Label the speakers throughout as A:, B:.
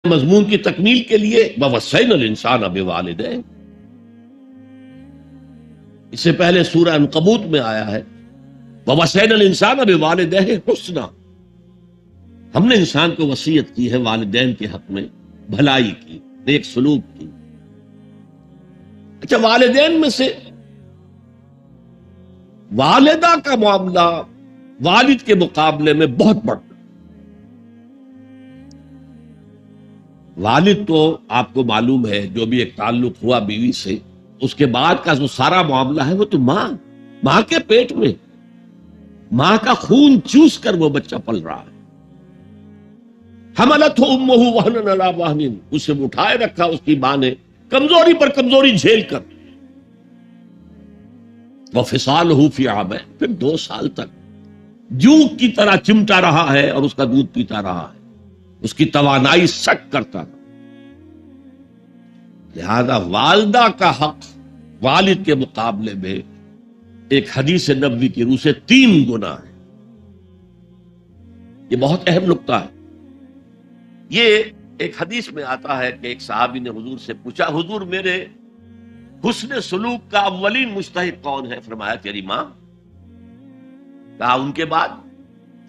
A: مضمون کی تکمیل کے لیے وَوَصَّيْنَا الْإِنسَانَ بِوَالِدَيْهِ، اس سے پہلے سورہ عنکبوت میں آیا ہے وَوَصَّيْنَا الْإِنسَانَ بِوَالِدَيْهِ حُسْنًا، ہم نے انسان کو وصیت کی ہے والدین کے حق میں بھلائی کی، نیک سلوک کی۔ اچھا، والدین میں سے والدہ کا معاملہ والد کے مقابلے میں بہت بڑا۔ والد تو آپ کو معلوم ہے جو بھی ایک تعلق ہوا بیوی سے، اس کے بعد کا جو سارا معاملہ ہے وہ تو ماں کے پیٹ میں، ماں کا خون چوس کر وہ بچہ پل رہا ہے۔ حملتہ امہ وہنا علی وہن، اسے اٹھائے رکھا اس کی ماں نے کمزوری پر کمزوری جھیل کر، وفصالہ فی عامین، پھر 2 سال تک جوک کی طرح چمٹا رہا ہے اور اس کا دودھ پیتا رہا ہے، اس کی توانائی سک کرتا ہے۔ لہذا والدہ کا حق والد کے مقابلے میں ایک حدیث نبوی کی روح سے 3 گنا ہے۔ یہ بہت اہم نقطہ ہے۔ یہ ایک حدیث میں آتا ہے کہ ایک صحابی نے حضور سے پوچھا، حضور میرے حسن سلوک کا اولین مستحق کون ہے؟ فرمایا تیری ماں۔ کہا ان کے بعد؟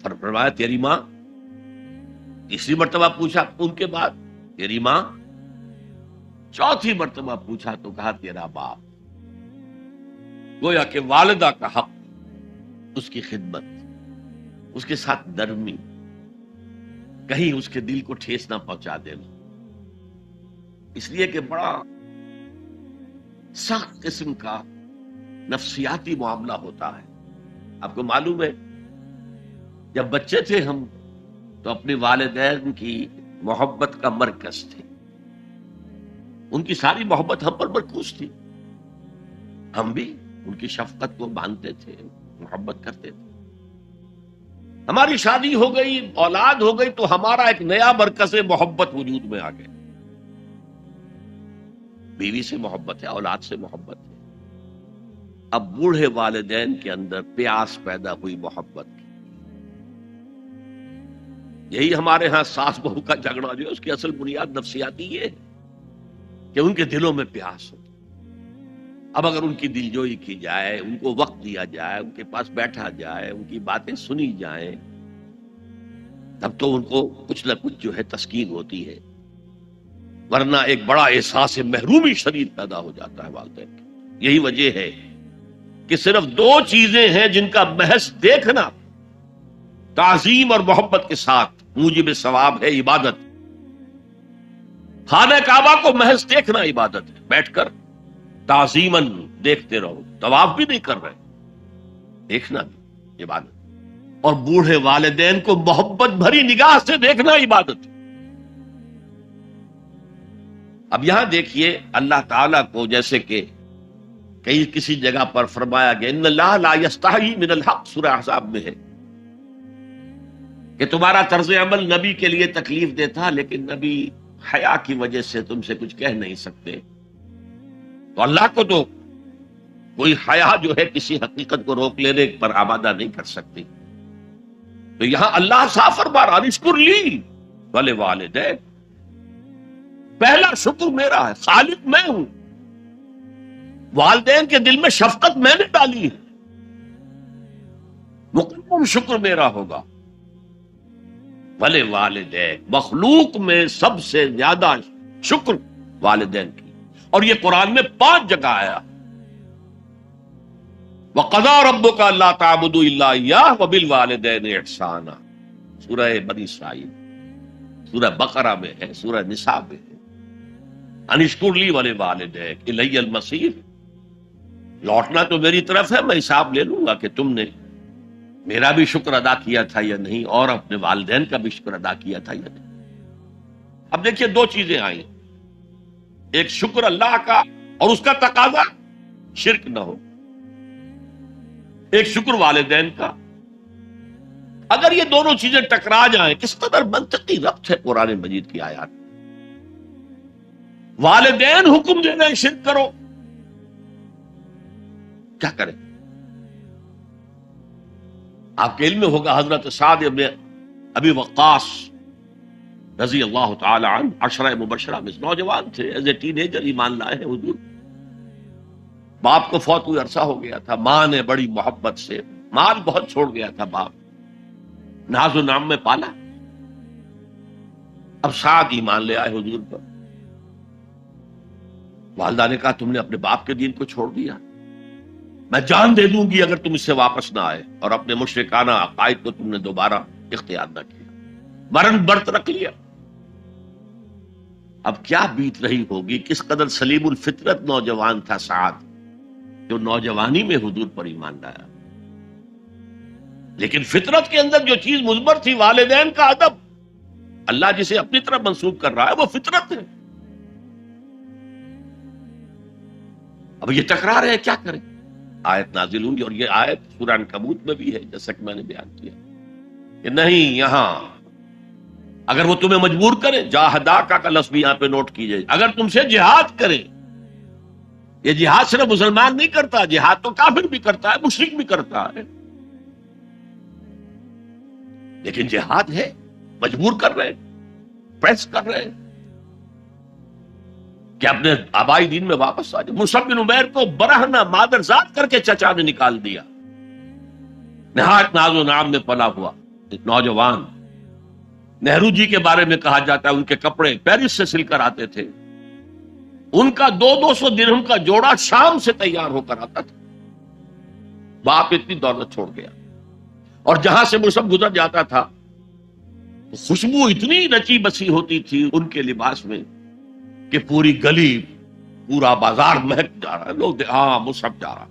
A: فرمایا تیری ماں۔ تیسری مرتبہ پوچھا ان کے بعد؟ تیری ماں۔ چوتھی مرتبہ پوچھا تو کہا تیرا باپ۔ گویا کہ والدہ کا حق، اس کی خدمت، اس کے ساتھ نرمی، کہیں اس کے دل کو ٹھیس نہ پہنچا دینا، اس لیے کہ بڑا سخت قسم کا نفسیاتی معاملہ ہوتا ہے۔ آپ کو معلوم ہے جب بچے تھے ہم تو اپنے والدین کی محبت کا مرکز تھے، ان کی ساری محبت ہم پر مرکوز تھی، ہم بھی ان کی شفقت کو مانتے تھے، محبت کرتے تھے۔ ہماری شادی ہو گئی، اولاد ہو گئی تو ہمارا ایک نیا مرکز محبت وجود میں آ گیا۔ بیوی سے محبت ہے، اولاد سے محبت ہے۔ اب بوڑھے والدین کے اندر پیاس پیدا ہوئی محبت کی۔ یہی ہمارے ہاں ساس بہو کا جھگڑا جو ہے اس کی اصل بنیاد نفسیاتی یہ ہے کہ ان کے دلوں میں پیاس ہو۔ اب اگر ان کی دلجوئی کی جائے، ان کو وقت دیا جائے، ان کے پاس بیٹھا جائے، ان کی باتیں سنی جائیں، تب تو ان کو کچھ نہ کچھ جو ہے تسکین ہوتی ہے، ورنہ ایک بڑا احساس محرومی شدید پیدا ہو جاتا ہے والدین کی۔ یہی وجہ ہے کہ صرف 2 چیزیں ہیں جن کا محض دیکھنا تعظیم اور محبت کے ساتھ موجب ثواب ہے، عبادت۔ خانہ کعبہ کو محض دیکھنا عبادت ہے، بیٹھ کر تعظیماً دیکھتے رہو، طواف بھی نہیں کر رہے، دیکھنا بھی عبادت۔ اور بوڑھے والدین کو محبت بھری نگاہ سے دیکھنا عبادت۔ اب یہاں دیکھیے اللہ تعالیٰ کو جیسے کہ کسی جگہ پر فرمایا گیا ان اللہ لا یستحیی من الحق، سورہ احزاب میں ہے کہ تمہارا طرز عمل نبی کے لیے تکلیف دیتا، لیکن نبی حیا کی وجہ سے تم سے کچھ کہہ نہیں سکتے۔ تو اللہ کو تو کوئی حیا جو ہے کسی حقیقت کو روک لینے پر آمادہ نہیں کر سکتی۔ تو یہاں اللہ صاف فرما رہا اشکر لی ولی والدین، پہلا شکر میرا ہے، خالق میں ہوں، والدین کے دل میں شفقت میں نے ڈالی ہے، مقدم شکر میرا ہوگا۔ ولی والدین، مخلوق میں سب سے زیادہ شکر والدین کی، اور یہ قرآن میں 5 جگہ آیا۔ وَقَضَىٰ رَبُّكَ أَلَّا تَعْبُدُوا إِلَّا إِيَّاهُ وَبِالْوَالِدَيْنِ إِحْسَانًا، سورہ بنی اسرائیل، سورہ بقرہ میں ہے، سورہ نساء میں ہے۔ ان اشکر لی ولوالدیک الی المصیر، لوٹنا تو میری طرف ہے، میں حساب لے لوں گا کہ تم نے میرا بھی شکر ادا کیا تھا یا نہیں، اور اپنے والدین کا بھی شکر ادا کیا تھا یا نہیں۔ اب دیکھیے 2 چیزیں آئیں، ایک شکر اللہ کا اور اس کا تقاضا شرک نہ ہو، ایک شکر والدین کا۔ اگر یہ دونوں چیزیں ٹکرا جائیں، کس قدر منطقی ربط ہے قرآن مجید کی آیات۔ والدین حکم دے رہے ہیں شرک کرو، کیا کریں؟ آپ کے علم میں ہوگا حضرت سعد ابن ابی وقاص رضی اللہ تعالی عنہ عشرہ مبشرہ میں نوجوان تھے، ایز اے ٹین ایجر ایمان لائے ہیں حضور. باپ کو فوت ہوئے عرصہ ہو گیا تھا، ماں نے بڑی محبت سے، مال بہت چھوڑ گیا تھا باپ، ناز و نام میں پالا. اب سعد ایمان لے آئے حضور پر. والدہ نے کہا تم نے اپنے باپ کے دین کو چھوڑ دیا، میں جان دے دوں گی اگر تم اس سے واپس نہ آئے، اور اپنے مشرکانہ عقائد کو تم نے دوبارہ اختیار نہ کیا، مرن برت رکھ لیا. اب کیا بیت رہی ہوگی، کس قدر سلیم الفطرت نوجوان تھا سعد، جو نوجوانی میں حضور پر ایمان لایا. لیکن فطرت کے اندر جو چیز مضمر تھی، والدین کا ادب، اللہ جسے اپنی طرف منسوب کر رہا ہے وہ فطرت ہے. اب یہ ٹکرا رہے ہیں، کیا کریں؟ آیت نازل ہوئی، اور یہ آیت سورہ عنکبوت میں بھی ہے، جیسا کہ میں نے بیان کیا کہ نہیں، یہاں اگر وہ تمہیں مجبور کرے، جاہداکا کا لفظ بھی یہاں پہ نوٹ کیجئے، اگر تم سے جہاد کرے. یہ جہاد صرف مسلمان نہیں کرتا، جہاد تو کافر بھی کرتا ہے، مشرک بھی کرتا ہے، لیکن جہاد ہے، مجبور کر رہے، پریس کر رہے کہ اپنے آبائی دین میں واپس آ جائے. مصعب بن عمیر کو برہنہ مادرزاد کر کے چچا نے نکال دیا. نہایت ناز و نام میں پلا ہوا ایک نوجوان. نہرو جی کے بارے میں کہا جاتا ہے ان کے کپڑے پیرس سے سل کر آتے تھے، ان کا 200 درہم کا جوڑا شام سے تیار ہو کر آتا تھا. باپ اتنی دولت چھوڑ گیا، اور جہاں سے مصعب گزر جاتا تھا خوشبو اتنی رچی بسی ہوتی تھی ان کے لباس میں کہ پوری گلی، پورا بازار مہک جا رہا ہے. لوگ ہاں مصعب جا رہا.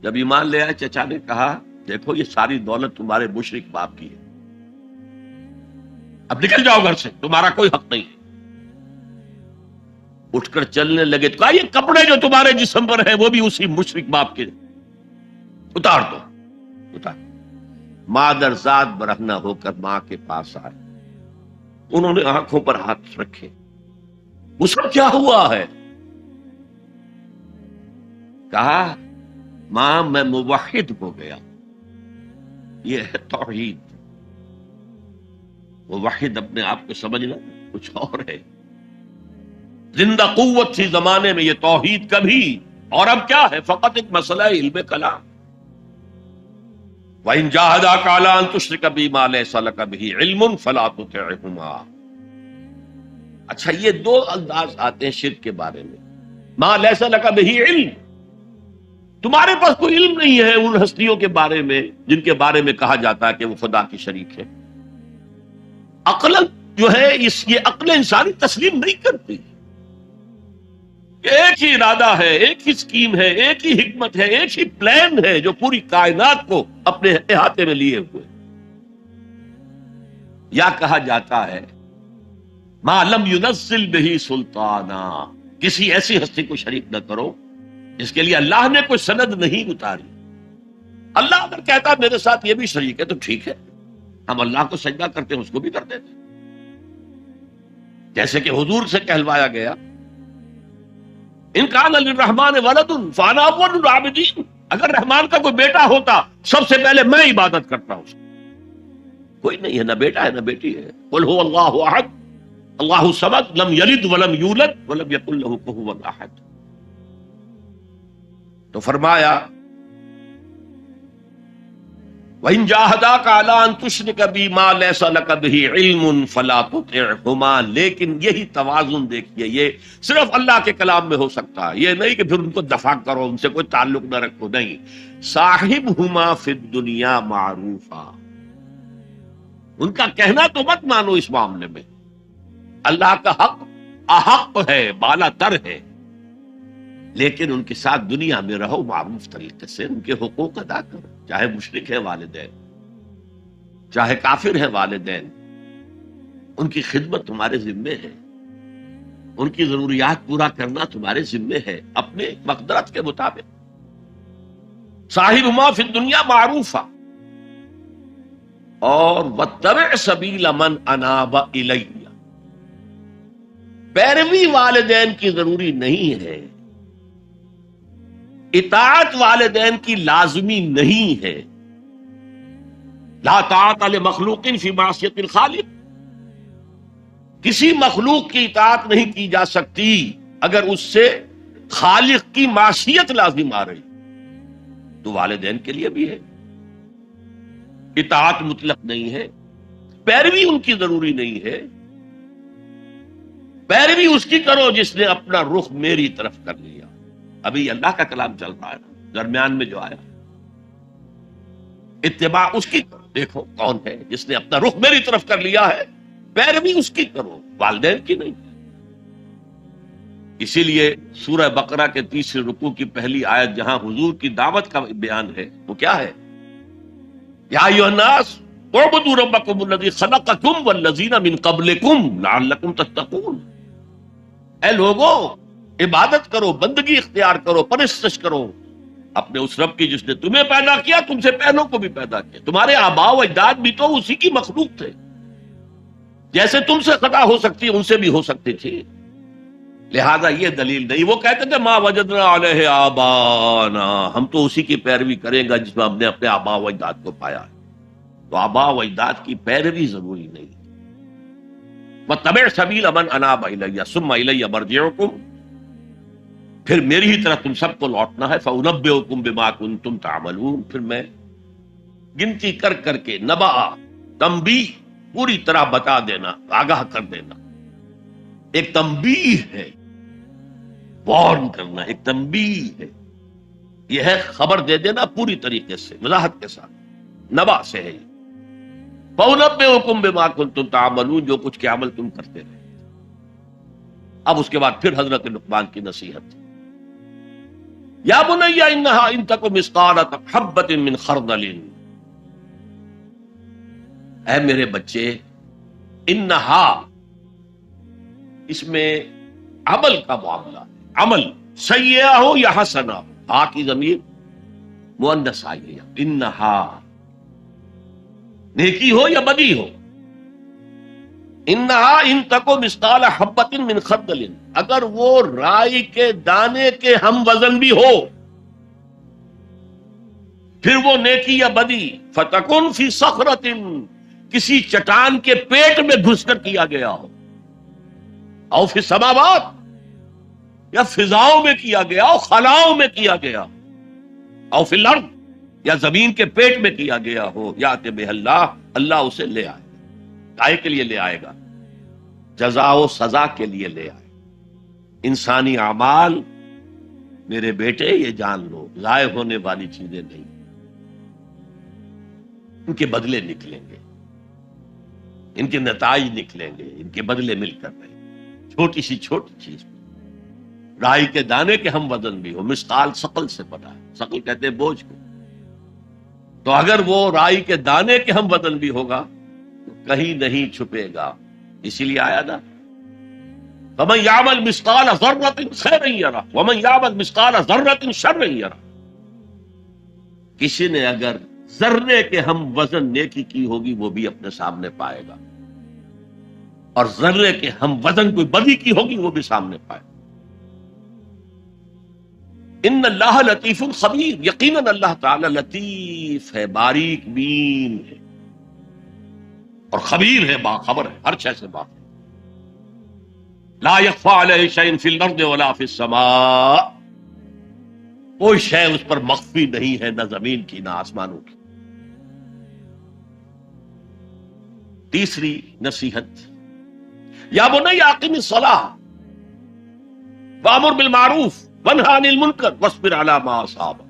A: جب ایمان لے آئے، چچا نے کہا دیکھو یہ ساری دولت تمہارے مشرک باپ کی ہے، اب نکل جاؤ گھر سے، تمہارا کوئی حق نہیں ہے. اٹھ کر چلنے لگے تو کہا یہ کپڑے جو تمہارے جسم پر ہیں وہ بھی اسی مشرک باپ کے، اتار دو. اتار. مادرزاد برہنہ ہو کر ماں کے پاس آئے، انہوں نے آنکھوں پر ہاتھ رکھے. اس کو کیا ہوا ہے؟ کہا ماں میں موحد ہو گیا. یہ ہے توحید. موحد اپنے آپ کو سمجھنا کچھ اور ہے. زندہ قوت تھی زمانے میں یہ توحید کبھی، اور اب کیا ہے؟ فقط ایک مسئلہ علم کلام. وَإِن جَاهَدَاكَ عَلَىٰ أَن تُشْرِكَ بِي مَا لَيْسَ لَكَ بِهِ عِلْمٌ فَلَا تُطِعْهُمَا. اچھا یہ دو انداز آتے ہیں شرک کے بارے میں. ما لَيْسَ لَكَ بِهِ علم، تمہارے پاس کوئی علم نہیں ہے ان ہستیوں کے بارے میں جن کے بارے میں کہا جاتا ہے کہ وہ خدا کی شریک ہے. عقل جو ہے یہ عقل انسانی تسلیم نہیں کرتی. ایک ہی ارادہ ہے، ایک ہی سکیم ہے، ایک ہی حکمت ہے، ایک ہی پلان ہے جو پوری کائنات کو اپنے احاطے میں لیے ہوئے. یا کہا جاتا ہے ما لم ينزل به سلطانا، کسی ایسی ہستی کو شریک نہ کرو جس کے لیے اللہ نے کوئی سند نہیں اتاری. اللہ اگر کہتا میرے ساتھ یہ بھی شریک ہے تو ٹھیک ہے، ہم اللہ کو سجدہ کرتے ہیں، اس کو بھی کر دیتے. جیسے کہ حضور سے کہلوایا گیا ان کان للرحمن ولد فانا اول العابدین، اگر رحمان کا کوئی بیٹا ہوتا سب سے پہلے میں عبادت کرتا ہوں. کوئی نہیں ہے، نہ بیٹا ہے نہ بیٹی ہے. قل هو اللہ احد اللہ الصمد لم یلد ولم یولد ولم یکن له کفوا احد. تو فرمایا وَإِن جَاهَدَاكَ عَلَىٰ أَن تُشْرِكَ بِي مَا لَيْسَ لَكَ بِهِ عِلْمٌ فَلَا تُطِعْهُمَا. لیکن یہی توازن دیکھیے، یہ صرف اللہ کے کلام میں ہو سکتا ہے. یہ نہیں کہ پھر ان کو دفاع کرو، ان سے کوئی تعلق نہ رکھو، نہیں. صاحبهما فی الدنیا معروفا، ان کا کہنا تو مت مانو اس معاملے میں. اللہ کا حق احق ہے، بالا تر ہے، لیکن ان کے ساتھ دنیا میں رہو معروف طریقے سے، ان کے حقوق ادا کرو. چاہے مشرک ہے والدین، چاہے کافر ہے والدین، ان کی خدمت تمہارے ذمے ہے، ان کی ضروریات پورا کرنا تمہارے ذمے ہے اپنے مقدرت کے مطابق. صاحبہما فی الدنیا معروفا، اور واتبع سبیل من اناب الی، پیروی والدین کی ضروری نہیں ہے، اطاعت والدین کی لازمی نہیں ہے. لا طاعت لمخلوق فی معصیت الخالق، کسی مخلوق کی اطاعت نہیں کی جا سکتی اگر اس سے خالق کی معصیت لازم آ رہی، تو والدین کے لیے بھی ہے، اطاعت مطلق نہیں ہے، پیروی ان کی ضروری نہیں ہے، پیروی اس کی کرو جس نے اپنا رخ میری طرف کر لیا۔ ابھی اللہ کا کلام چل رہا ہے نا، درمیان میں جو آیا، اتباع اس کی کرو، دیکھو کون ہے جس نے اپنا رخ میری طرف کر لیا ہے، پیروی اس کی کرو، والدین کی نہیں۔ اسی لیے سورہ بقرہ کے 30 رکوع کی پہلی آیت جہاں حضور کی دعوت کا بیان ہے، وہ کیا ہے؟ یا ایھا الناس اعبدوا ربکم الذی خلقکم والذین من قبلکم لعلکم تتقون۔ اے لوگوں، عبادت کرو، بندگی اختیار کرو، پرستش کرو اپنے اس رب کی جس نے تمہیں پیدا کیا، تم سے پہلوں کو بھی پیدا کیا۔ تمہارے آباء و اجداد بھی تو اسی کی مخلوق تھے، جیسے تم سے خطا ہو سکتی ان سے بھی ہو سکتی تھی، لہذا یہ دلیل نہیں۔ وہ کہتے تھے ما وجدنا علیہ آبانا، ہم تو اسی کی پیروی کریں گا جس میں ہم نے اپنے آباء و اجداد کو پایا ہے۔ تو آباء و اجداد کی پیروی ضروری نہیں۔ واتبع سبیل من اناب الی ثم الی مرجعکم، پھر میری ہی طرف تم سب کو لوٹنا ہے، فانبئکم بما کنتم تعملون، پھر میں گنتی کر کر کے نبا، تنبیہ، پوری طرح بتا دینا، آگاہ کر دینا۔ ایک تنبیہ ہے، وارن کرنا، ایک تنبیہ ہے، یہ ہے خبر دے دینا پوری طریقے سے، وضاحت کے ساتھ، نبا سے ہے۔ فَأُنَبِّئُكُم بِمَا كُنتُمْ تَعْمَلُونَ، جو کچھ کے عمل تم کرتے رہے۔ اب اس کے بعد پھر حضرت لقمان کی نصیحت، یا بنی انہا ان تک مثقال حبۃ من خردل، اے میرے بچے، انہا، اس میں عمل کا معاملہ ہے، عمل سیئہ ہو یا حسنہ ہو، ہا کی ضمیر مؤنث آئی ہے، انہا نیکی ہو یا بدی ہو، انہا ان تکو مثقال حبۃ من خردل، اگر وہ رائی کے دانے کے ہم وزن بھی ہو، پھر وہ نیکی یا بدی، فتکن فی صخرۃ، کسی چٹان کے پیٹ میں گھس کر کیا گیا ہو، او فی السماوات، یا فضاؤں میں کیا گیا ہو، خلاؤں میں کیا گیا، او فی الارض، یا زمین کے پیٹ میں کیا گیا ہو، یات بہ اللہ، اللہ اسے لے آئے، کائے کے لیے لے آئے گا؟ جزا و سزا کے لیے لے آئے۔ انسانی اعمال میرے بیٹے یہ جان لو ضائع ہونے والی چیزیں نہیں، ان کے بدلے نکلیں گے، ان کے نتائج نکلیں گے، ان کے بدلے مل کر رہے۔ چھوٹی سی چھوٹی چیز، رائی کے دانے کے ہم وزن بھی ہو، مثقال ثقل سے بنا ہے، ثقل کہتے ہیں بوجھ کو، تو اگر وہ رائی کے دانے کے ہم وزن بھی ہوگا تو کہیں نہیں چھپے گا۔ اسی لیے آیا نا، وَمَن يَعْمَلْ مِثْقَالَ ذَرَّةٍ خَيْرًا يَرَهُ وَمَن يَعْمَلْ مِثْقَالَ ذَرَّةٍ شَرًّا يَرَهُ، کسی نے اگر ذرے کے ہم وزن نیکی کی ہوگی وہ بھی اپنے سامنے پائے گا، اور ذرے کے ہم وزن کوئی بدی کی ہوگی وہ بھی سامنے پائے گا۔ ان اللہ لطیف خبیر، یقیناً اللہ تعالی لطیف ہے، باریک بین ہے، اور خبیر ہے، باخبر ہے، ہر شے سے باخبر۔ لا یخفی علیہ شیء فی الارض ولا فی السماء، کوئی شے اس پر مخفی نہیں ہے، نہ زمین کی نہ آسمانوں کی۔ تیسری نصیحت، یا بنی اقم الصلاۃ وامر بالمعروف وانہی عن المنکر واصبر علی ما اصابک،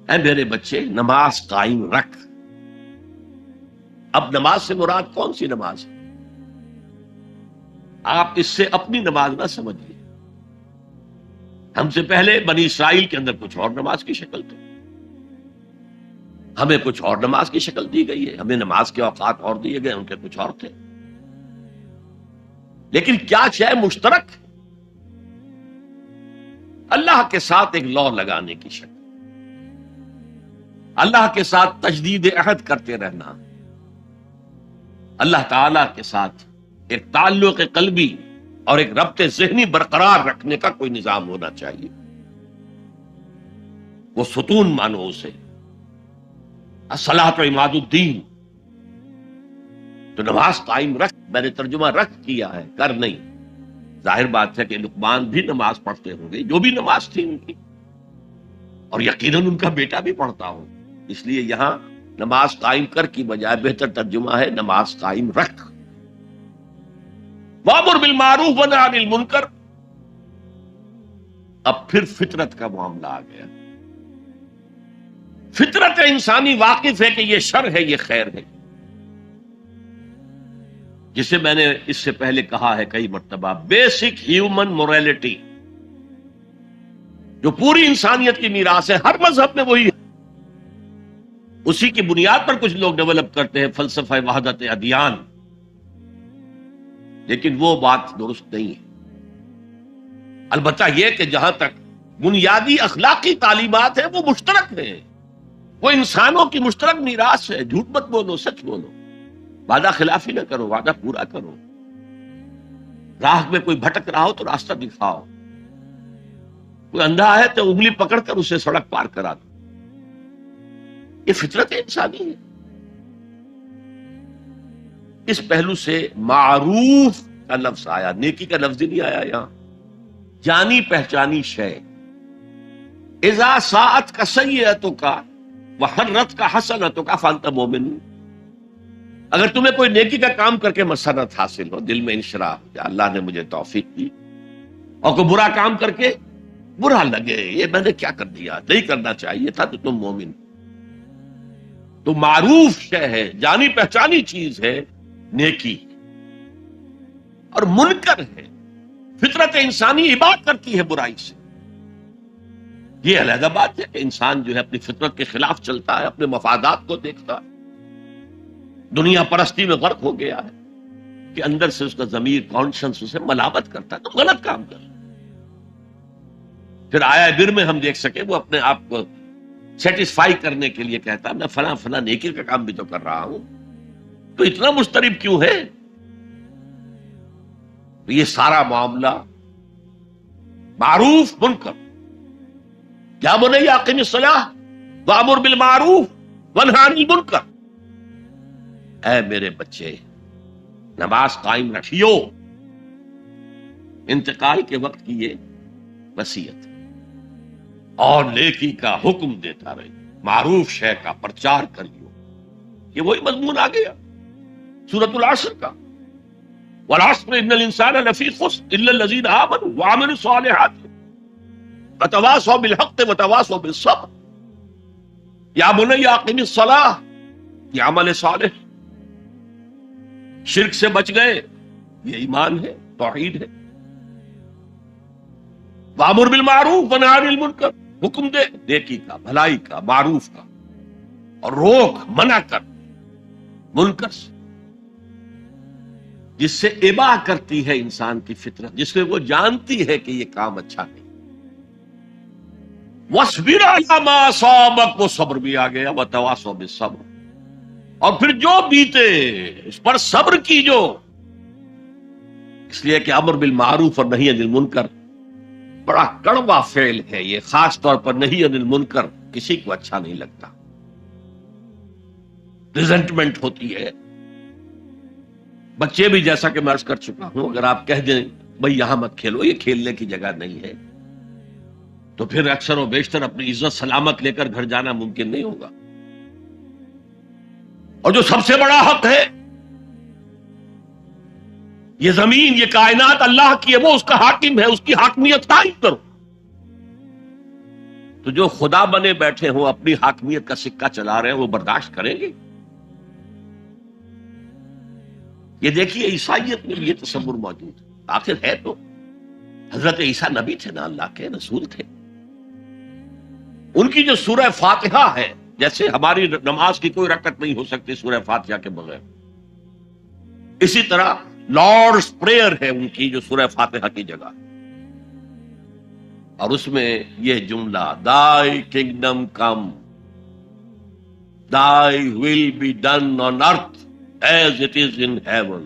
A: اے میرے بچے نماز قائم رکھ۔ اب نماز سے مراد کون سی نماز ہے؟ آپ اس سے اپنی نماز نہ سمجھیے، ہم سے پہلے بنی اسرائیل کے اندر کچھ اور نماز کی شکل تھی، ہمیں کچھ اور نماز کی شکل دی گئی ہے، ہمیں نماز کے اوقات اور دیے گئے، ان کے کچھ اور تھے، لیکن کیا شے مشترک؟ اللہ کے ساتھ ایک لا لگانے کی شکل، اللہ کے ساتھ تجدید عہد کرتے رہنا، اللہ تعالی کے ساتھ ایک تعلق قلبی اور ایک ربط ذہنی برقرار رکھنے کا کوئی نظام ہونا چاہیے، وہ ستون مانو اسے، الصلاۃ عماد الدین۔ تو نماز قائم رکھ، میں نے ترجمہ رکھ کیا ہے، کر نہیں۔ ظاہر بات ہے کہ لقمان بھی نماز پڑھتے ہوں گے، جو بھی نماز تھی ان کی، اور یقیناً ان کا بیٹا بھی پڑھتا ہو، اس لیے یہاں نماز قائم کر کی بجائے بہتر ترجمہ ہے نماز قائم رکھ۔ وامر بالمعروف ونہی عن المنکر، اب پھر فطرت کا معاملہ آ گیا۔ فطرت انسانی واقف ہے کہ یہ شر ہے، یہ خیر ہے، جسے میں نے اس سے پہلے کہا ہے کئی مرتبہ، بیسک ہیومن موریلٹی، جو پوری انسانیت کی میراث ہے، ہر مذہب میں وہی ہے۔ اسی کی بنیاد پر کچھ لوگ ڈیولپ کرتے ہیں فلسفہ وحدت ادیان، لیکن وہ بات درست نہیں ہے۔ البتہ یہ کہ جہاں تک بنیادی اخلاقی تعلیمات ہیں وہ مشترک ہیں، وہ انسانوں کی مشترک میراث ہے۔ جھوٹ مت بولو، سچ بولو، وعدہ خلافی نہ کرو، وعدہ پورا کرو، راہ میں کوئی بھٹک رہا ہو تو راستہ دکھاؤ، کوئی اندھا ہے تو انگلی پکڑ کر اسے سڑک پار کرا دو، یہ فطرت انسانی ہے۔ اس پہلو سے معروف کا لفظ آیا، نیکی کا لفظ ہی نہیں آیا یہاں، جانی پہچانی شے۔ اذا ساعت کا سیئتوں کا وحرت کا حسنتوں کا فانت مومن، اگر تمہیں کوئی نیکی کا کام کر کے مسرت حاصل ہو، دل میں انشراح کہ اللہ نے مجھے توفیق دی، اور کوئی برا کام کر کے برا لگے یہ میں نے کیا کر دیا، نہیں کرنا چاہیے تھا، تو تم مومن۔ تو معروف شے ہے، جانی پہچانی چیز ہے نیکی، اور منکر ہے، فطرت انسانی اباعد کرتی ہے برائی سے۔ یہ علیحدہ بات ہے کہ انسان جو ہے اپنی فطرت کے خلاف چلتا ہے، اپنے مفادات کو دیکھتا ہے، دنیا پرستی میں غرق ہو گیا ہے کہ اندر سے اس کا ضمیر کانشنس اسے ملامت کرتا ہے، تم غلط کام کر۔ پھر آیا بر میں ہم دیکھ سکے وہ اپنے آپ کو سیٹسفائی کرنے کے لیے کہتا ہے میں فلاں فلاں نیکی کا کام بھی تو کر رہا ہوں، تو اتنا مضطرب کیوں ہے؟ تو یہ سارا معاملہ معروف منکر، یا بنی اقم الصلاۃ وامر بالمعروف وانہی عن المنکر، اے میرے بچے نماز قائم رکھیو۔ انتقال کے وقت کی یہ وصیت، اور نیکی کا حکم دیتا رہے، معروف شے کا پرچار کریو۔ یہ وہی مضمون آ گیا سورۃ العصر کا، والعصر ان الانسان لفی خسر الا الذین آمنوا وعملوا الصالحات وتواصوا بالحق وتواصوا بالصبر۔ یا بنی اقم الصلاۃ، یہ عمل صالح، شرک سے بچ گئے، یہ ایمان ہے، توحید ہے۔ وامر بالمعروف ونہی عن المنکر، حکم دے نیکی کا، بھلائی کا، معروف کا، اور روک منع کر منکر سے، جس سے ابا کرتی ہے انسان کی فطرت، جس میں وہ جانتی ہے کہ یہ کام اچھا نہیں۔ وَاصْبِرْ عَلَىٰ مَا أَصَابَكَ، وہ صبر بھی آ گیا، وَتَوَاصَوْا بِالصَّبْرِ، اور پھر جو بیتے اس پر صبر کیجو۔ اس لیے کہ امر بالمعروف اور نہی عن المنکر بڑا کڑوا فعل ہے، یہ خاص طور پر نہی عن المنکر کسی کو اچھا نہیں لگتا، ریزنٹمنٹ ہوتی ہے۔ بچے بھی جیسا کہ میں عرض کر چکا ہوں، اگر آپ کہہ دیں بھئی یہاں مت کھیلو، یہ کھیلنے کی جگہ نہیں ہے، تو پھر اکثر و بیشتر اپنی عزت سلامت لے کر گھر جانا ممکن نہیں ہوگا۔ اور جو سب سے بڑا حق ہے، یہ زمین، یہ کائنات اللہ کی ہے، وہ اس کا حاکم ہے، اس کی حاکمیت قائم کرو۔ تو جو خدا بنے بیٹھے ہوں اپنی حاکمیت کا سکہ چلا رہے ہیں، وہ برداشت کریں گے؟ یہ دیکھیے عیسائیت میں بھی یہ تصور موجود ہے، آخر ہے تو حضرت عیسیٰ نبی تھے نا، اللہ کے رسول تھے۔ ان کی جو سورہ فاتحہ ہے، جیسے ہماری نماز کی کوئی رکعت نہیں ہو سکتی سورہ فاتحہ کے بغیر، اسی طرح لارڈز پریئر ہے ان کی جو سورہ فاتحہ کی جگہ، اور اس میں یہ جملہ Thy kingdom come, Thy will be done on earth as it is in heaven۔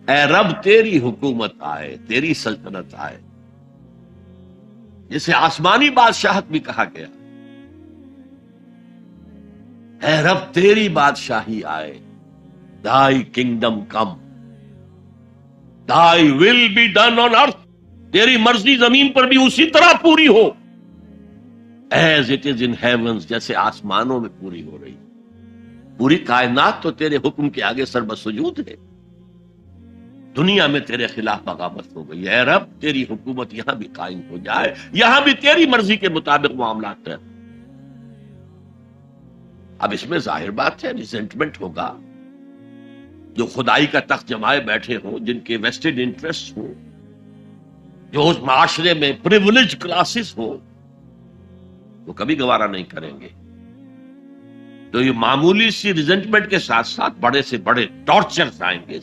A: اے رب تیری حکومت آئے، تیری سلطنت آئے، جسے آسمانی بادشاہت بھی کہا گیا، اے رب تیری بادشاہی آئے thy kingdom come, thy will be done on earth, تیری مرضی زمین پر بھی اسی طرح پوری ہو as it is in heavens, جیسے آسمانوں میں پوری ہو رہی. پوری کائنات تو تیرے حکم کے آگے سر بسجود ہے. دنیا میں تیرے خلاف بغاوت ہو گئی. اے رب تیری حکومت یہاں بھی قائم ہو جائے, یہاں بھی تیری مرضی کے مطابق معاملات ہیں. اب اس میں ظاہر بات ہے ریزنٹمنٹ ہوگا. جو خدائی کا تخت جمائے بیٹھے ہوں, جن کے ویسٹڈ انٹرسٹ ہوں, جو اس معاشرے میں پریولیج کلاسز ہوں, وہ کبھی گوارا نہیں کریں گے. تو یہ معمولی سی ریزنٹمنٹ کے ساتھ ساتھ بڑے سے بڑے ٹارچرز آئیں گے,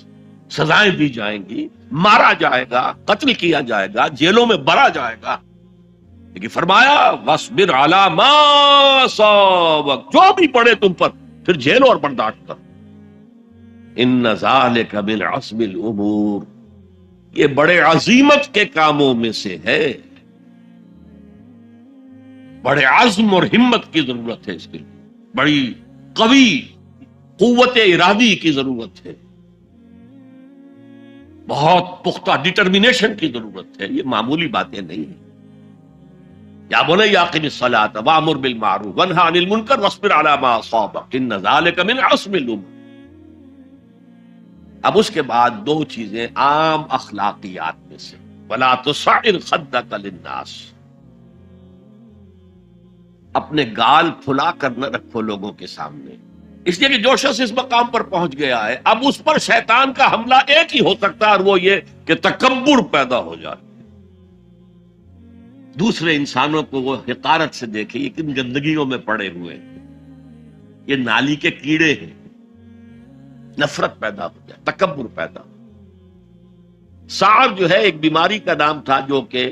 A: سزائیں دی جائیں گی, مارا جائے گا, قتل کیا جائے گا, جیلوں میں بھرا جائے گا. لیکن فرمایا وَاصْبِرْ عَلَىٰ مَا أَصَابَكَ, جو بھی پڑے تم پر پھر جھیلو اور برداشت کرو. إِنَّ ذَلِكَ مِنْ عَزْمِ الْأُمُورِ, یہ بڑے عظیمت کے کاموں میں سے ہے. بڑے عزم اور ہمت کی ضرورت ہے اس کے لیے, بڑی قوی قوت ارادی کی ضرورت ہے, بہت پختہ ڈٹرمینیشن کی ضرورت ہے. یہ معمولی باتیں نہیں ہیں. یا بنی اقم الصلاۃ وامر بالمعروف وانہی عن المنکر واصبر علی ما اصابک ان ذلک من عزم الامور. اب اس کے بعد دو چیزیں عام اخلاقیات میں سے, ولا تصعر خدک للناس, اپنے گال پھلا کر نہ رکھو لوگوں کے سامنے. اس لیے کہ جو شخص اس مقام پر پہنچ گیا ہے, اب اس پر شیطان کا حملہ ایک ہی ہو سکتا ہے, اور وہ یہ کہ تکبر پیدا ہو جائے. دوسرے انسانوں کو وہ حقارت سے دیکھے, یہ کن گندگیوں میں پڑے ہوئے ہیں, یہ نالی کے کیڑے ہیں. نفرت پیدا ہو جائے, تکبر پیدا ہو. سعر جو ہے ایک بیماری کا نام تھا جو کہ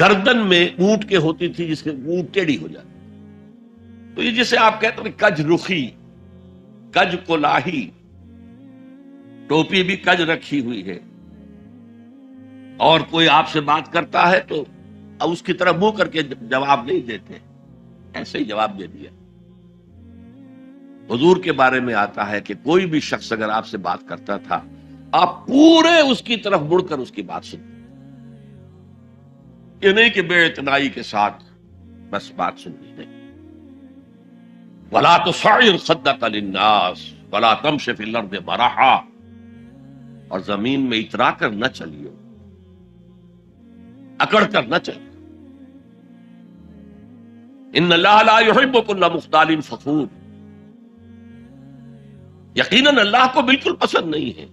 A: گردن میں اونٹ کے ہوتی تھی, جس کے اونٹ ٹیڑھی ہو جاتی. تو یہ جسے آپ کہتے ہیں کج رخی, کج کولاہی, ٹوپی بھی کج رکھی ہوئی ہے, اور کوئی آپ سے بات کرتا ہے تو اب اس کی طرف منہ کر کے جواب نہیں دیتے, ایسے ہی جواب دے دیا. حضور کے بارے میں آتا ہے کہ کوئی بھی شخص اگر آپ سے بات کرتا تھا, آپ پورے اس کی طرف مڑ کر اس کی بات سنتے. یہ نہیں کہ بے اعتنائی کے ساتھ بس بات سننی نہیں. وَلَا تُصَعِّرْ خَدَّكَ لِلنَّاسِ وَلَا تَمْشِ فِي الْأَرْضِ مَرَحًا, اور زمین میں اترا کر نہ چلیو, اکڑ کر نہ چلیو. ان اللہ لا يحب كل مختال فخور, یقیناً اللہ کو بالکل پسند نہیں ہے.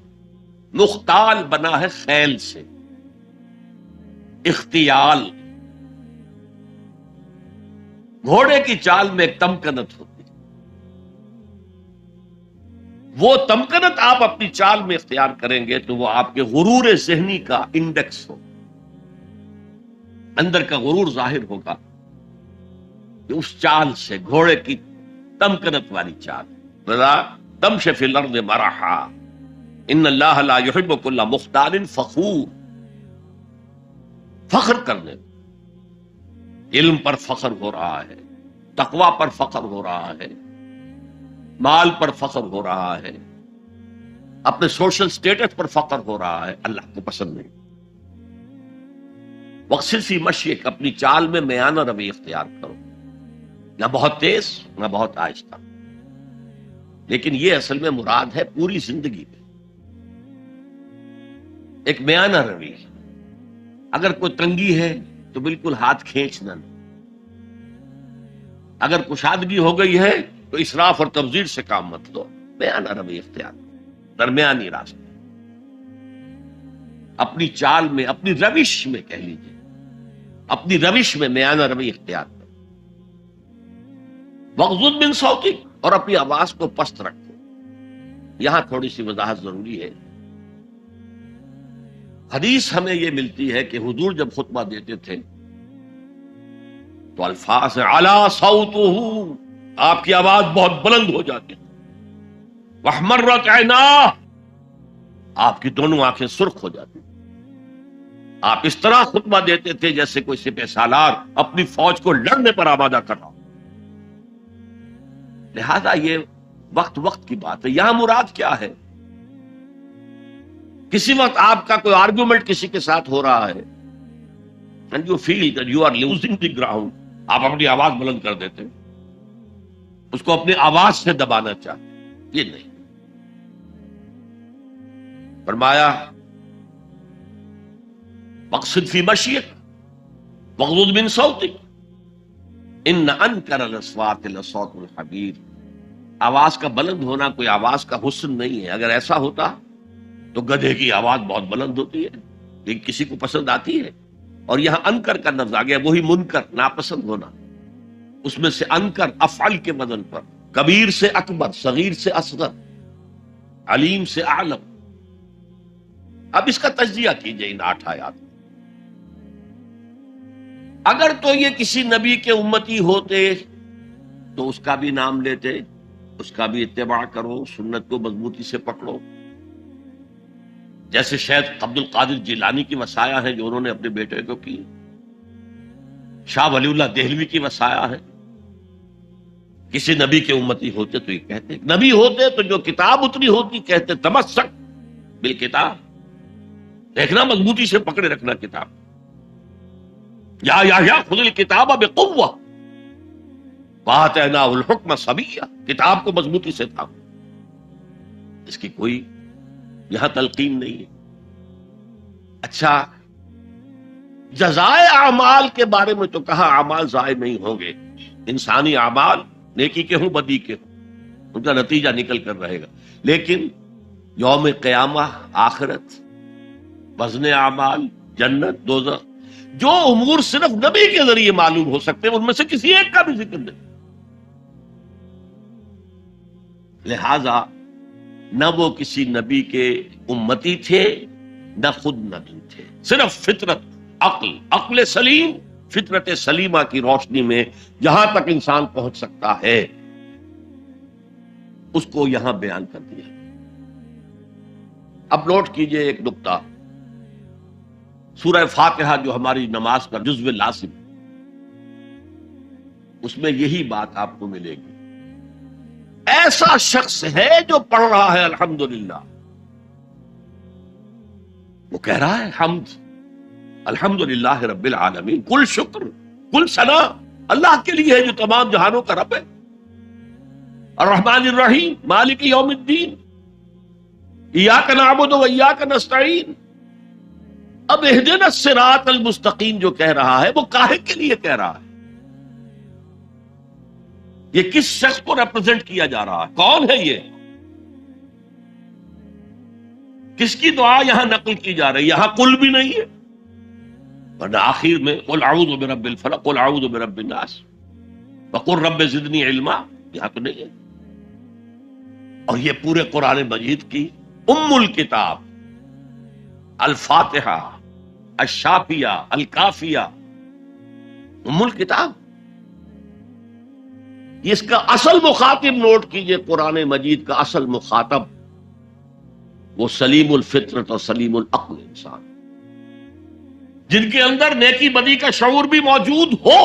A: مختال بنا ہے خیل سے, اختیال. گھوڑے کی چال میں ایک تمکنت ہوتی ہے, وہ تمکنت آپ اپنی چال میں اختیار کریں گے تو وہ آپ کے غرور ذہنی کا انڈیکس ہو, اندر کا غرور ظاہر ہوگا. کہ اس چال سے, گھوڑے کی تمکنت والی چال, ذرا تمشی فی الارض مرحا ان اللہ لا یحب کل مختال فخور. فخر کرنے, علم پر فخر ہو رہا ہے, تقوی پر فخر ہو رہا ہے, مال پر فخر ہو رہا ہے, اپنے سوشل سٹیٹس پر فخر ہو رہا ہے, اللہ کو پسند نہیں. وقصر فی مشیک, اپنی چال میں میانہ روی اختیار کرو, نہ بہت تیز نہ بہت آہستہ. لیکن یہ اصل میں مراد ہے پوری زندگی میں ایک میانہ روی. اگر کوئی تنگی ہے تو بالکل ہاتھ کھینچنا نہیں, اگر کشادگی ہو گئی ہے تو اسراف اور تبذیر سے کام مت لو. میانہ روی اختیار, درمیانی راستہ. اپنی چال میں, اپنی روش میں کہہ لیجیے, اپنی روش میں میانہ روی اختیار کرو. وغضض من صوتک, اور اپنی آواز کو پست رکھو. یہاں تھوڑی سی وضاحت ضروری ہے. حدیث ہمیں یہ ملتی ہے کہ حضور جب خطبہ دیتے تھے تو الفاظ علا صوتہ, آپ کی آواز بہت بلند ہو جاتی, واحمرت عیناہ, آپ کی دونوں آنکھیں سرخ ہو جاتی. آپ اس طرح خطبہ دیتے تھے جیسے کوئی سپہ سالار اپنی فوج کو لڑنے پر آمادہ کر رہا ہو. لہذا یہ وقت وقت کی بات ہے. یہاں مراد کیا ہے؟ کسی وقت آپ کا کوئی آرگومنٹ کسی کے ساتھ ہو رہا ہے and you feel that you are losing the ground, آپ اپنی آواز بلند کر دیتے، اس کو اپنی آواز سے دبانا چاہتے. یہ نہیں. فرمایا مقصد فی مشیک وغضض من صوتک ان انکر الاصوات لصوت الحمیر. آواز کا بلند ہونا کوئی آواز کا حسن نہیں ہے. اگر ایسا ہوتا تو گدھے کی آواز بہت بلند ہوتی ہے لیکن کسی کو پسند آتی ہے. اور یہاں انکر کا لفظ آ گیا، وہی منکر، ناپسند ہونا. اس میں سے انکر افعل کے وزن پر، کبیر سے اکبر، صغیر سے اصغر، علیم سے اعلم. اب اس کا تجزیہ کیجئے ان 8 آیات. اگر تو یہ کسی نبی کے امتی ہوتے تو اس کا بھی نام لیتے، اس کا بھی اتباع کرو، سنت کو مضبوطی سے پکڑو. جیسے شیخ عبد القادر جیلانی کی وصایا ہیں جو انہوں نے اپنے بیٹے کو کی، شاہ ولی اللہ دہلوی کی وصایا ہے. کسی نبی کے امتی ہوتے تو یہ کہتے، نبی ہوتے تو جو کتاب اتنی ہوتی کہتے تمسک بالکتاب، دیکھنا مضبوطی سے پکڑے رکھنا کتاب. یا خذ الکتاب بقوہ وآتیناہ الحکم صبیا، کتاب کو مضبوطی سے تھا. اس کی کوئی یہاں تلقین نہیں ہے. اچھا، جزائے اعمال کے بارے میں تو کہا اعمال ضائع نہیں ہوں گے. انسانی اعمال نیکی کے ہوں بدی کے ہوں، ان کا نتیجہ نکل کر رہے گا. لیکن یوم قیامہ، آخرت، وزن اعمال، جنت، دوزخ، جو امور صرف نبی کے ذریعے معلوم ہو سکتے ہیں ان میں سے کسی ایک کا بھی ذکر نہیں. لہذا نہ وہ کسی نبی کے امتی تھے نہ خود نبی تھے. صرف فطرت، عقل سلیم، فطرت سلیمہ کی روشنی میں جہاں تک انسان پہنچ سکتا ہے اس کو یہاں بیان کر دیا. اب نوٹ کیجئے ایک نقطہ، سورہ فاتحہ جو ہماری نماز کا جزو لازم، اس میں یہی بات آپ کو ملے گی. ایسا شخص ہے جو پڑھ رہا ہے الحمدللہ، وہ کہہ رہا ہے حمد، الحمدللہ رب العالمین، کل شکر، کل ثنا اللہ کے لیے ہے جو تمام جہانوں کا رب ہے. الرحمن الرحیم، مالک یوم الدین، ایاک نعبد و ایاک نستعین. اب اہدنا الصراط المستقیم جو کہہ رہا ہے وہ کاہے کے لیے کہہ رہا ہے؟ یہ کس شخص کو ریپرزینٹ کیا جا رہا ہے؟ کون ہے یہ؟ کس کی دعا یہاں نقل کی جا رہی ہے؟ یہاں قل بھی نہیں ہے، ورنہ آخر میں قل اعوذ برب الفلق، قل اعوذ برب الناس، وقل رب زدنی علما، یہاں تو نہیں ہے. اور یہ پورے قرآن مجید کی ام الکتاب، الفاتحہ، الشافیہ، الکافیہ، ام الکتاب. اس کا اصل مخاطب نوٹ کیجئے، قرآن مجید کا اصل مخاطب وہ سلیم الفطرت اور سلیم العقل انسان، جن کے اندر نیکی بدی کا شعور بھی موجود ہو،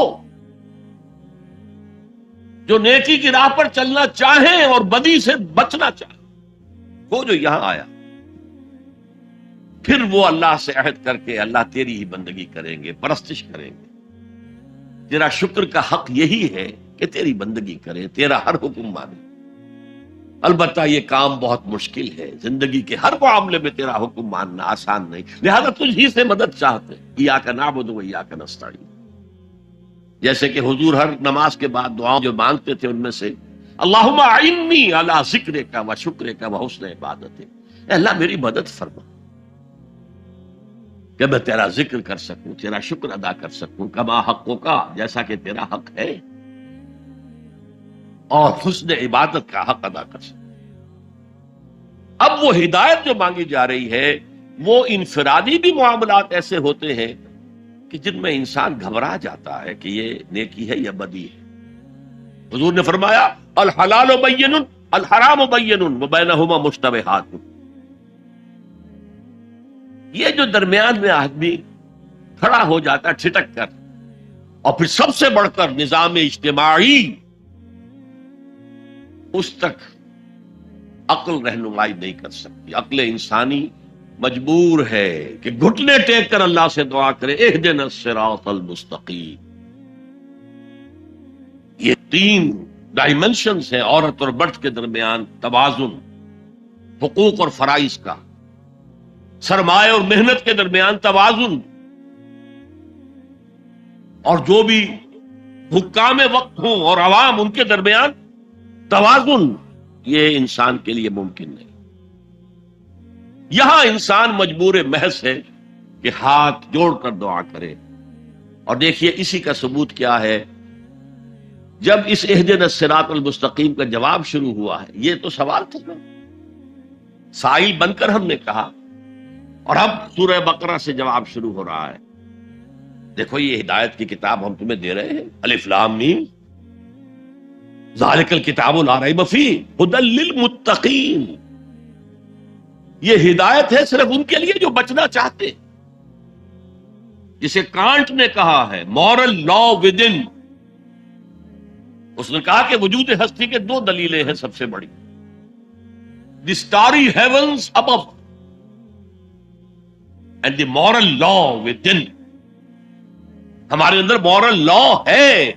A: جو نیکی کی راہ پر چلنا چاہیں اور بدی سے بچنا چاہیں. وہ جو یہاں آیا، پھر وہ اللہ سے عہد کر کے اللہ تیری ہی بندگی کریں گے، پرستش کریں گے. تیرا شکر کا حق یہی ہے کہ تیری بندگی کرے، تیرا ہر حکم مانے. البتہ یہ کام بہت مشکل ہے، زندگی کے ہر معاملے میں تیرا حکم ماننا آسان نہیں، لہذا تجھ ہی سے مدد چاہتے ہیں. ایاک نعبد و ایاک نستعین. جیسے کہ حضور ہر نماز کے بعد دعاؤں جو مانگتے تھے ان میں سے اللہم اعنی علی ذکرک و شکرک و حسن عبادتک، اے اللہ میری مدد فرما کہ میں تیرا ذکر کر سکوں، تیرا شکر ادا کر سکوں، کما حقک، جیسا کہ تیرا حق ہے، اور حسن عبادت کا حق ادا کر سکوں. اب وہ ہدایت جو مانگی جا رہی ہے وہ انفرادی بھی معاملات ایسے ہوتے ہیں کہ جن میں انسان گھبرا جاتا ہے کہ یہ نیکی ہے یا بدی ہے. حضور نے فرمایا الحلال بین الحرام بین وبینہما مشتبہات. یہ جو درمیان میں آدمی کھڑا ہو جاتا ہے ٹھٹک کر، اور پھر سب سے بڑھ کر نظام اجتماعی، اس تک عقل رہنمائی نہیں کر سکتی. عقل انسانی مجبور ہے کہ گھٹنے ٹیک کر اللہ سے دعا کرے اہدنا الصراط المستقیم. یہ 3 ڈائمنشنز ہیں عورت اور مرد کے درمیان: توازن، حقوق اور فرائض کا، سرمایہ اور محنت کے درمیان توازن، اور جو بھی حکام وقت ہوں اور عوام ان کے درمیان توازن. یہ انسان کے لیے ممکن نہیں. یہاں انسان مجبور محض ہے کہ ہاتھ جوڑ کر دعا کرے. اور دیکھیے اسی کا ثبوت کیا ہے. جب اس اہدنا الصراط المستقیم کا جواب شروع ہوا ہے، یہ تو سوال تھا نا، سائل بن کر ہم نے کہا، اور اب سورہ بقرہ سے جواب شروع ہو رہا ہے. دیکھو یہ ہدایت کی کتاب ہم تمہیں دے رہے ہیں، الف لام میم ذالک الکتاب لا ریب فیہ ھدی للمتقین. یہ ہدایت ہے صرف ان کے لیے جو بچنا چاہتے. جسے کانٹ نے کہا ہے مورل لا ود ان، اس نے کہا کہ وجود ہستی کے 2 دلیلیں ہیں سب سے بڑی: the starry heavens above and the moral law within ان. ہمارے اندر مورل لا ہے،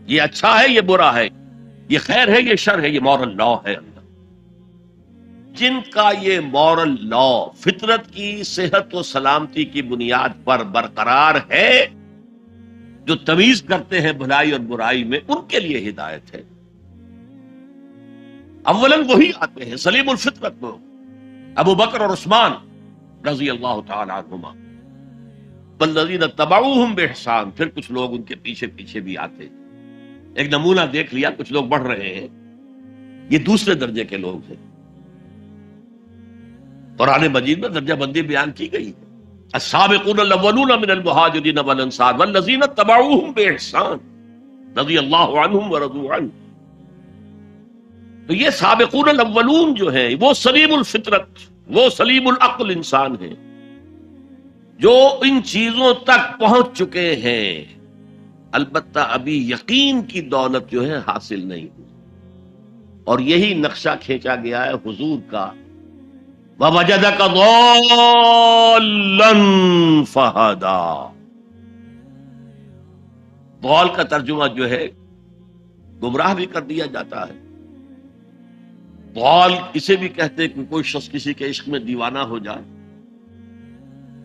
A: یہ اچھا ہے یہ برا ہے، یہ خیر ہے یہ شر ہے، یہ مورل لا ہے. جن کا یہ مورل لا فطرت کی صحت و سلامتی کی بنیاد پر برقرار ہے، جو تمیز کرتے ہیں بھلائی اور برائی میں، ان کے لیے ہدایت ہے. اولاً وہی آتے ہیں سلیم الفطرت میں، ابو بکر اور عثمان رضی اللہ تعالی عنہما، والذین اتبعوہم بإحسان. پھر کچھ لوگ ان کے پیچھے پیچھے بھی آتے. ایک نمونہ دیکھ لیا، کچھ لوگ بڑھ رہے ہیں، یہ دوسرے درجے کے لوگ ہیں. قرآن مجید میں درجہ بندی بیان کی گئی ہے. السابقون الاولون من المہاجرین والانصار والذین اتبعوہم بإحسان رضی اللہ عنہم ورضوا عنہ. تو یہ سابقون الاولون جو ہیں وہ سلیم الفطرت، وہ سلیم العقل انسان ہیں، جو ان چیزوں تک پہنچ چکے ہیں. البتہ ابھی یقین کی دولت جو ہے حاصل نہیں ہوئی. اور یہی نقشہ کھینچا گیا ہے حضور کا، وَوَجَدَكَ ضَالًّا فَهَدَىٰ. ضال کا ترجمہ جو ہے گمراہ بھی کر دیا جاتا ہے. ضال اسے بھی کہتے ہیں کہ کوئی شخص کسی کے عشق میں دیوانہ ہو جائے.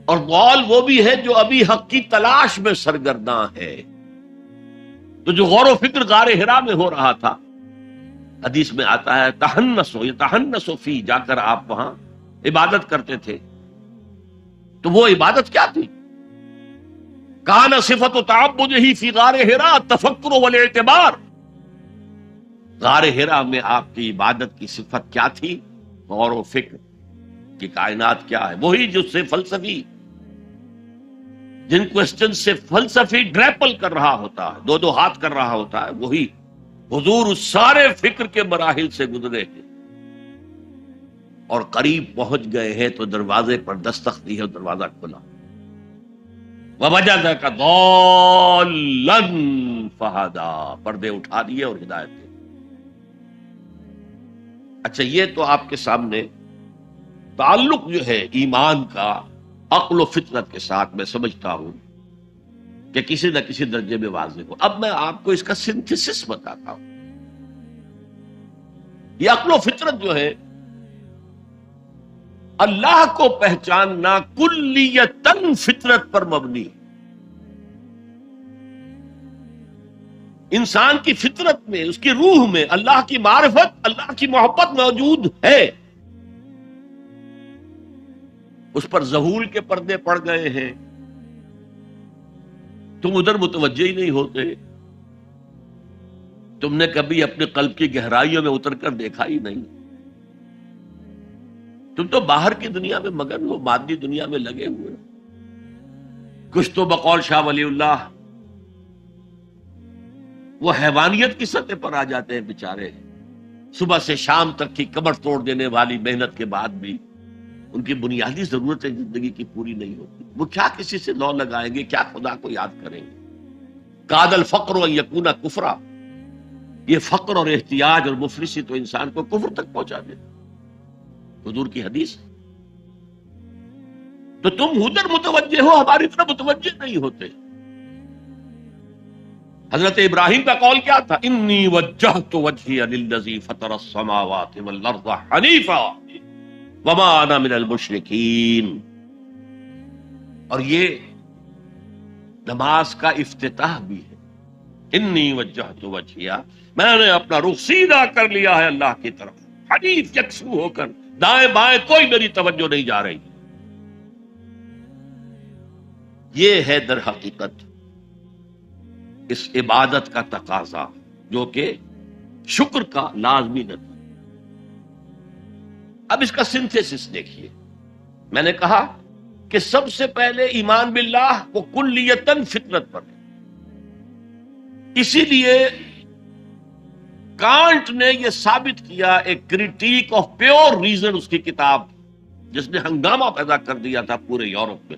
A: اور ضال وہ بھی ہے جو ابھی حق کی تلاش میں سرگرداں ہے. تو جو غور و فکر غار حرا میں ہو رہا تھا، حدیث میں آتا ہے تحنسو فی، جا کر آپ وہاں عبادت کرتے تھے. تو وہ عبادت کیا تھی؟ کان صفت تعبدہ فی غار حرا التفکر والاعتبار. غار حرا میں آپ کی عبادت کی صفت کیا تھی؟ غور و فکر کہ کائنات کیا ہے. وہی جو سے فلسفی، جن کوسچن سے فلسفی ڈریپل کر رہا ہوتا ہے، 2 ہاتھ کر رہا ہوتا ہے، وہی حضور اس سارے فکر کے مراحل سے گزرے ہیں اور قریب پہنچ گئے ہیں. تو دروازے پر دستک دی ہے، دروازہ کھلا. وَوَجَدَكَ ضَالًّا فَهَدَىٰ، پردے اٹھا دیے اور ہدایت دی. اچھا، یہ تو آپ کے سامنے تعلق جو ہے ایمان کا عقل و فطرت کے ساتھ میں سمجھتا ہوں کہ کسی نہ کسی درجے میں واضح ہو. اب میں آپ کو اس کا سنتھسس بتاتا ہوں. یہ عقل و فطرت جو ہے اللہ کو پہچاننا کلیتاً فطرت پر مبنی. انسان کی فطرت میں، اس کی روح میں اللہ کی معرفت، اللہ کی محبت موجود ہے. اس پر ظہول کے پردے پڑ گئے ہیں، تم ادھر متوجہ ہی نہیں ہوتے. تم نے کبھی اپنے قلب کی گہرائیوں میں اتر کر دیکھا ہی نہیں. تم تو باہر کی دنیا میں مگن ہو، مادی دنیا میں لگے ہوئے. کچھ تو بقول شاہ ولی اللہ وہ حیوانیت کی سطح پر آ جاتے ہیں بیچارے. صبح سے شام تک کی کمر توڑ دینے والی محنت کے بعد بھی ان کی بنیادی ضرورتیں زندگی کی پوری نہیں ہوتی. وہ کیا کسی سے لو لگائیں گے، کیا خدا کو یاد کریں گے. کاد الفقر ان یکون کفرا، یہ فقر اور احتیاج اور مفلسی تو انسان کو کفر تک پہنچا دے، حضور کی حدیث ہے۔ تو تم ادھر متوجہ ہو، ہماری طرف متوجہ نہیں ہوتے۔ حضرت ابراہیم کا قول کیا تھا؟ انی وجہت وجہی للذی فطر السماوات والارض حنیفا وما انا من المشرکین۔ اور یہ نماز کا افتتاح بھی ہے، انی وجہت وجہی، میں نے اپنا رخ سیدھا کر لیا ہے اللہ کی طرف، حنیف یکسو ہو کر، دائیں بائیں کوئی میری توجہ نہیں جا رہی۔ یہ ہے در حقیقت اس عبادت کا تقاضا، جو کہ شکر کا لازمی نتیجہ۔ اب اس کا سنتھیسس دیکھیے، میں نے کہا کہ سب سے پہلے ایمان باللہ وہ کلیتاً فطرت پر ہے۔ اسی لیے کانٹ نے یہ ثابت کیا، ایک کریٹیک آف پیور ریزن، اس کی کتاب جس نے ہنگامہ پیدا کر دیا تھا پورے یورپ میں۔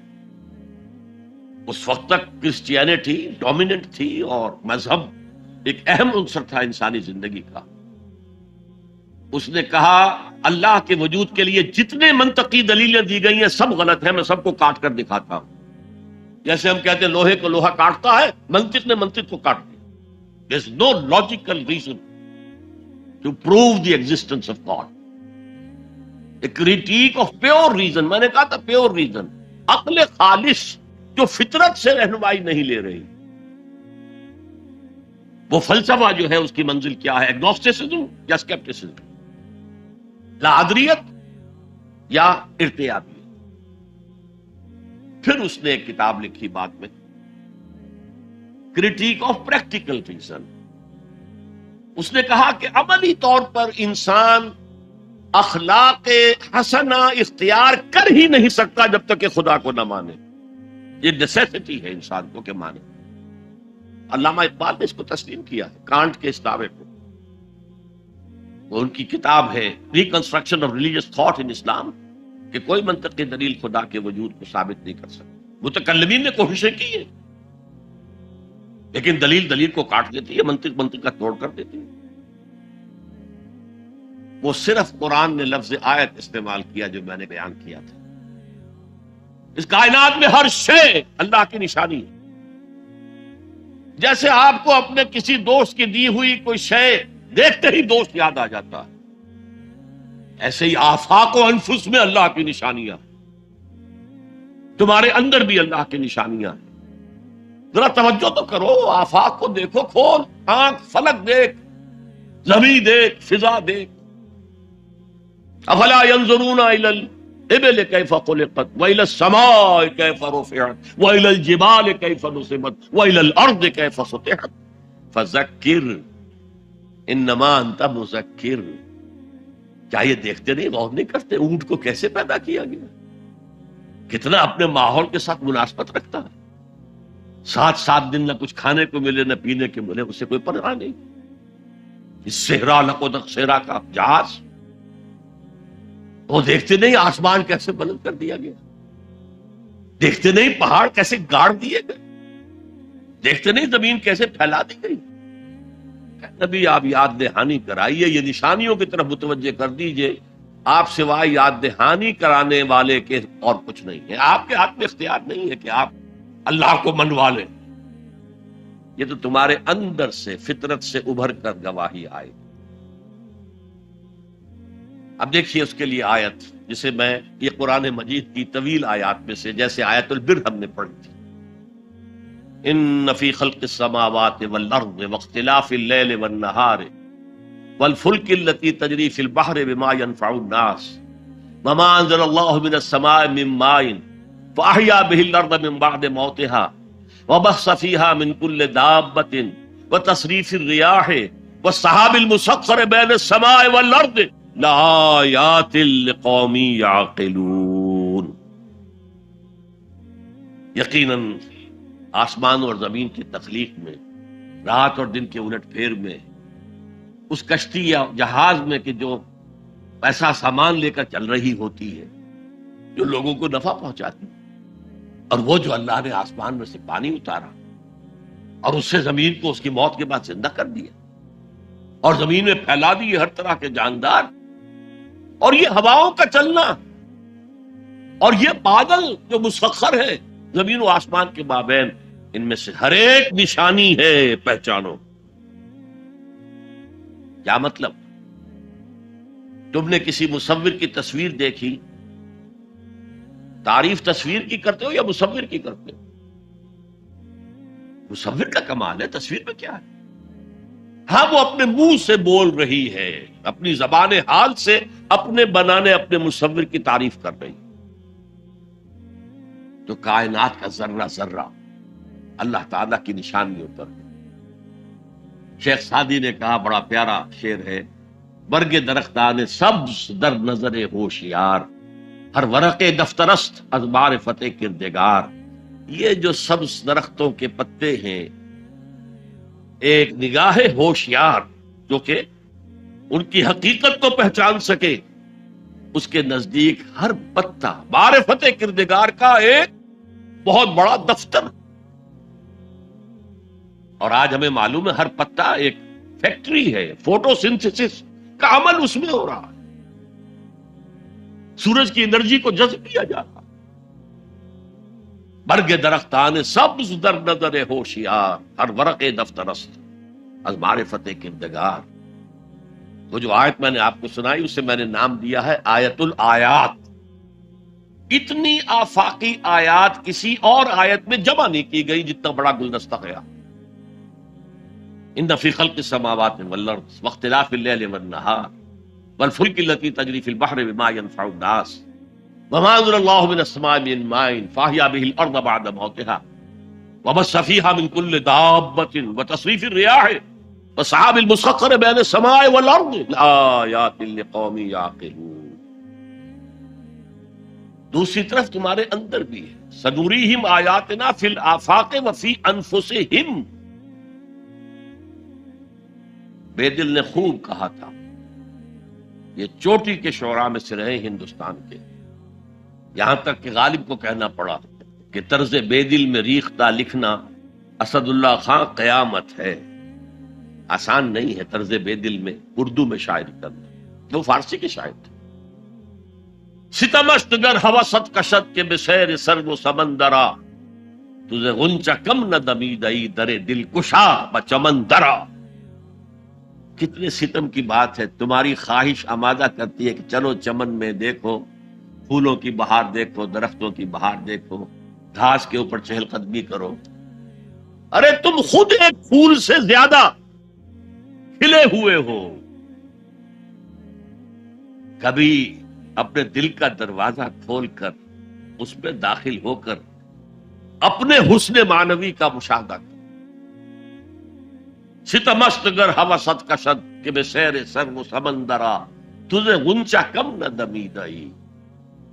A: اس وقت تک کرسچینٹی ڈومیننٹ تھی اور مذہب ایک اہم عنصر تھا انسانی زندگی کا۔ اس نے کہا اللہ کے وجود کے لیے جتنے منطقی دلیلیں دی گئی ہیں سب غلط ہیں، میں سب کو کاٹ کر دکھاتا ہوں۔ جیسے ہم کہتے ہیں لوہے کو لوہا کاٹتا ہے، منطق نے منطق کو کاٹ دیا۔ There is no logical reason to prove the existence of God. A critique of pure reason، میں نے کہا تھا پیور ریزن، عقل خالص جو فطرت سے رہنمائی نہیں لے رہی۔ وہ فلسفہ جو ہے اس کی منزل کیا ہے؟ ایگنوسٹسزم یا اسکیپٹسزم، لا ادریت یا ارتیابیت۔ پھر اس نے ایک کتاب لکھی بعد میں، کریٹیک آف پریکٹیکل ریزن۔ اس نے کہا کہ عملی طور پر انسان اخلاق حسنہ اختیار کر ہی نہیں سکتا جب تک کہ خدا کو نہ مانے۔ یہ نیسیسٹی ہے انسان کو کہ مانے۔ علامہ اقبال نے اس کو تسلیم کیا ہے، کانٹ کے اس دعوے کو۔ وہ ان کی کتاب ہے reconstruction of religious thought in Islam, کہ کوئی منطقی دلیل خدا کے وجود کو ثابت نہیں کر سکتی۔ متکلمین نے کوششیں کی ہیں، لیکن دلیل دلیل کو کاٹ دیتی ہے، منطق منطق کا توڑ کر دیتی ہے۔ وہ صرف قرآن نے لفظ آیت استعمال کیا جو میں نے بیان کیا تھا۔ اس کائنات میں ہر شے اللہ کی نشانی ہے۔ جیسے آپ کو اپنے کسی دوست کی دی ہوئی کوئی شے دیکھتے ہی دوست یاد آ جاتا ہے، ایسے ہی آفاق و انفس میں اللہ کی نشانیاں، تمہارے اندر بھی اللہ کی نشانیاں ہیں۔ ذرا توجہ تو کرو، آفاق کو دیکھو، کھول آنکھ، فلک دیکھ، زمین دیکھ، فضا دیکھ۔ افلا ينظرون الى الابل كيف خلقت والى السماء كيف رفعت والى الجبال كيف نصبت والى الارض كيف سطحت فذكر انما انت مذکر۔ کیا یہ دیکھتے نہیں، غور نہیں کرتے اونٹ کو کیسے پیدا کیا گیا، کتنا اپنے ماحول کے ساتھ مناسبت رکھتا ہے، 7 دن نہ کچھ کھانے کو ملے نہ پینے کو ملے، اسے کوئی پرواہ نہیں۔ اس صحرا لقدق صحرا کا جہاز، وہ دیکھتے نہیں آسمان کیسے بلند کر دیا گیا، دیکھتے نہیں پہاڑ کیسے گاڑ دیے گئے، دیکھتے نہیں زمین کیسے پھیلا دی گئی۔ نبی آپ یاد دہانی کرائیے، یہ نشانیوں کی طرف متوجہ کر دیجئے، آپ سوائے یاد دہانی کرانے والے کے اور کچھ نہیں ہے۔ آپ کے ہاتھ میں اختیار نہیں ہے کہ آپ اللہ کو منوا لیں، یہ تو تمہارے اندر سے فطرت سے ابھر کر گواہی آئے۔ اب دیکھیے اس کے لیے آیت، جسے میں یہ قرآن مجید کی طویل آیات میں سے، جیسے آیت البر ہم نے پڑھی تھی، ان فی خلق السماوات والارض واختلاف اللیل والنہار والفلک التي تجری فی البحر بما ينفع الناس وما انزل اللہ من السماء من ماء فاحیا به الارض من بعد موتها وبث فیہا من کل دابۃ وتصریف الریاح والسحاب المسخر بین السماء والارض لآیات لقوم یعقلون۔ یقیناً آسمان اور زمین کی تخلیق میں، رات اور دن کے الٹ پھیر میں، اس کشتی یا جہاز میں کہ جو ایسا سامان لے کر چل رہی ہوتی ہے جو لوگوں کو نفع پہنچاتی، اور وہ جو اللہ نے آسمان میں سے پانی اتارا اور اس سے زمین کو اس کی موت کے بعد زندہ کر دیا، اور زمین میں پھیلا دیے ہر طرح کے جاندار، اور یہ ہواؤں کا چلنا، اور یہ بادل جو مسخر ہے زمین و آسمان کے مابین، ان میں سے ہر ایک نشانی ہے، پہچانو۔ کیا مطلب؟ تم نے کسی مصور کی تصویر دیکھی، تعریف تصویر کی کرتے ہو یا مصور کی کرتے ہو؟ مصور کا کمال ہے، تصویر میں کیا ہے؟ ہاں، وہ اپنے منہ سے بول رہی ہے، اپنی زبان حال سے اپنے بنانے اپنے مصور کی تعریف کر رہی ہے۔ تو کائنات کا ذرہ ذرہ اللہ تعالیٰ کی نشانیوں پر ہے۔ شیخ سعدی نے کہا، بڑا پیارا شعر ہے، برگ درختان سبز در نظر ہوشیار، ہر ورق دفترست از معرفت کردگار۔ یہ جو سبز درختوں کے پتے ہیں، ایک نگاہ ہوشیار جو کہ ان کی حقیقت کو پہچان سکے، اس کے نزدیک ہر پتا معرفت کردگار کا ایک بہت بڑا دفتر۔ اور آج ہمیں معلوم ہے ہر پتا ایک فیکٹری ہے، فوٹو سنتھسس کا عمل اس میں ہو رہا ہے، سورج کی انرجی کو جذب کیا جا رہا ہے۔ برگ درختان سبز در نظر ہوشیار، ہر ورق دفترست از معرفت کردگار۔ وہ جو آیت میں نے آپ کو سنائی، اسے میں نے نام دیا ہے آیت الآیات۔ اتنی آفاقی آیات کسی اور آیت میں جمع نہیں کی گئی جتنا بڑا گلدستہ گیا۔ ان فی خلق السماوات والارض واختلاف اللیل والنہار والفلک التي تجری فی البحر بما ينفع الناس وما انزل اللہ من السماء من ماء فاحیا به الارض بعد موتها وبث فیہا من کل دابۃ وتصریف الرياح والسحاب المسخر بین السماء والارض لآیات لقوم یعقلون۔ دوسری طرف تمہارے اندر بھی ہے، سنوریہم آیاتنا فی الآفاق وفی انفسہم۔ بے دل نے خوب کہا تھا، یہ چوٹی کے شعراء میں سے رہے ہندوستان کے، یہاں تک کہ غالب کو کہنا پڑا کہ طرز بے دل میں ریختہ لکھنا اسد اللہ خان قیامت ہے۔ آسان نہیں ہے طرز بے دل میں اردو میں شاعری کرنا، وہ فارسی کے شاعر تھے۔ ستمست گر ہوست کشت کے بسیر سر و سمندرا، تجھے غنچہ کم نہ دمیدئی در دل کشا بچمندرا۔ کتنے ستم کی بات ہے، تمہاری خواہش آمادہ کرتی ہے کہ چلو چمن میں دیکھو، پھولوں کی بہار دیکھو، درختوں کی بہار دیکھو، گھاس کے اوپر چہل قدمی کرو۔ ارے تم خود ایک پھول سے زیادہ کھلے ہوئے ہو۔ کبھی اپنے دل کا دروازہ کھول کر اس میں داخل ہو کر اپنے حسن معنوی کا مشاہدہ کرو۔ ستمست گر ہوست کشد کہ بے سیر سر و سمندرا، تجھے غنچہ کم نہ دمیدئی،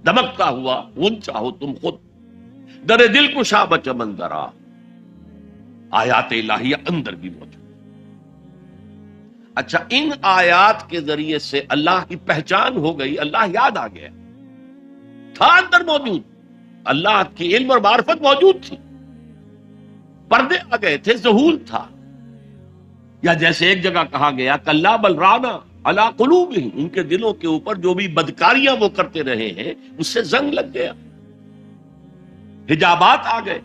A: دمکتا ہوا غنچہ ہو تم خود، در دل کشا بچمندرا۔ آیات الہیہ اندر بھی موجود۔ اچھا، ان آیات کے ذریعے سے اللہ کی پہچان ہو گئی، اللہ یاد آ گیا، تھا اندر موجود، اللہ کی علم اور معرفت موجود تھی، پردے آ گئے تھے، ظہور تھا۔ یا جیسے ایک جگہ کہا گیا کلا بل رانا علی قلوبہم، ان کے دلوں کے اوپر جو بھی بدکاریاں وہ کرتے رہے ہیں اس سے زنگ لگ گیا، حجابات آ گئے۔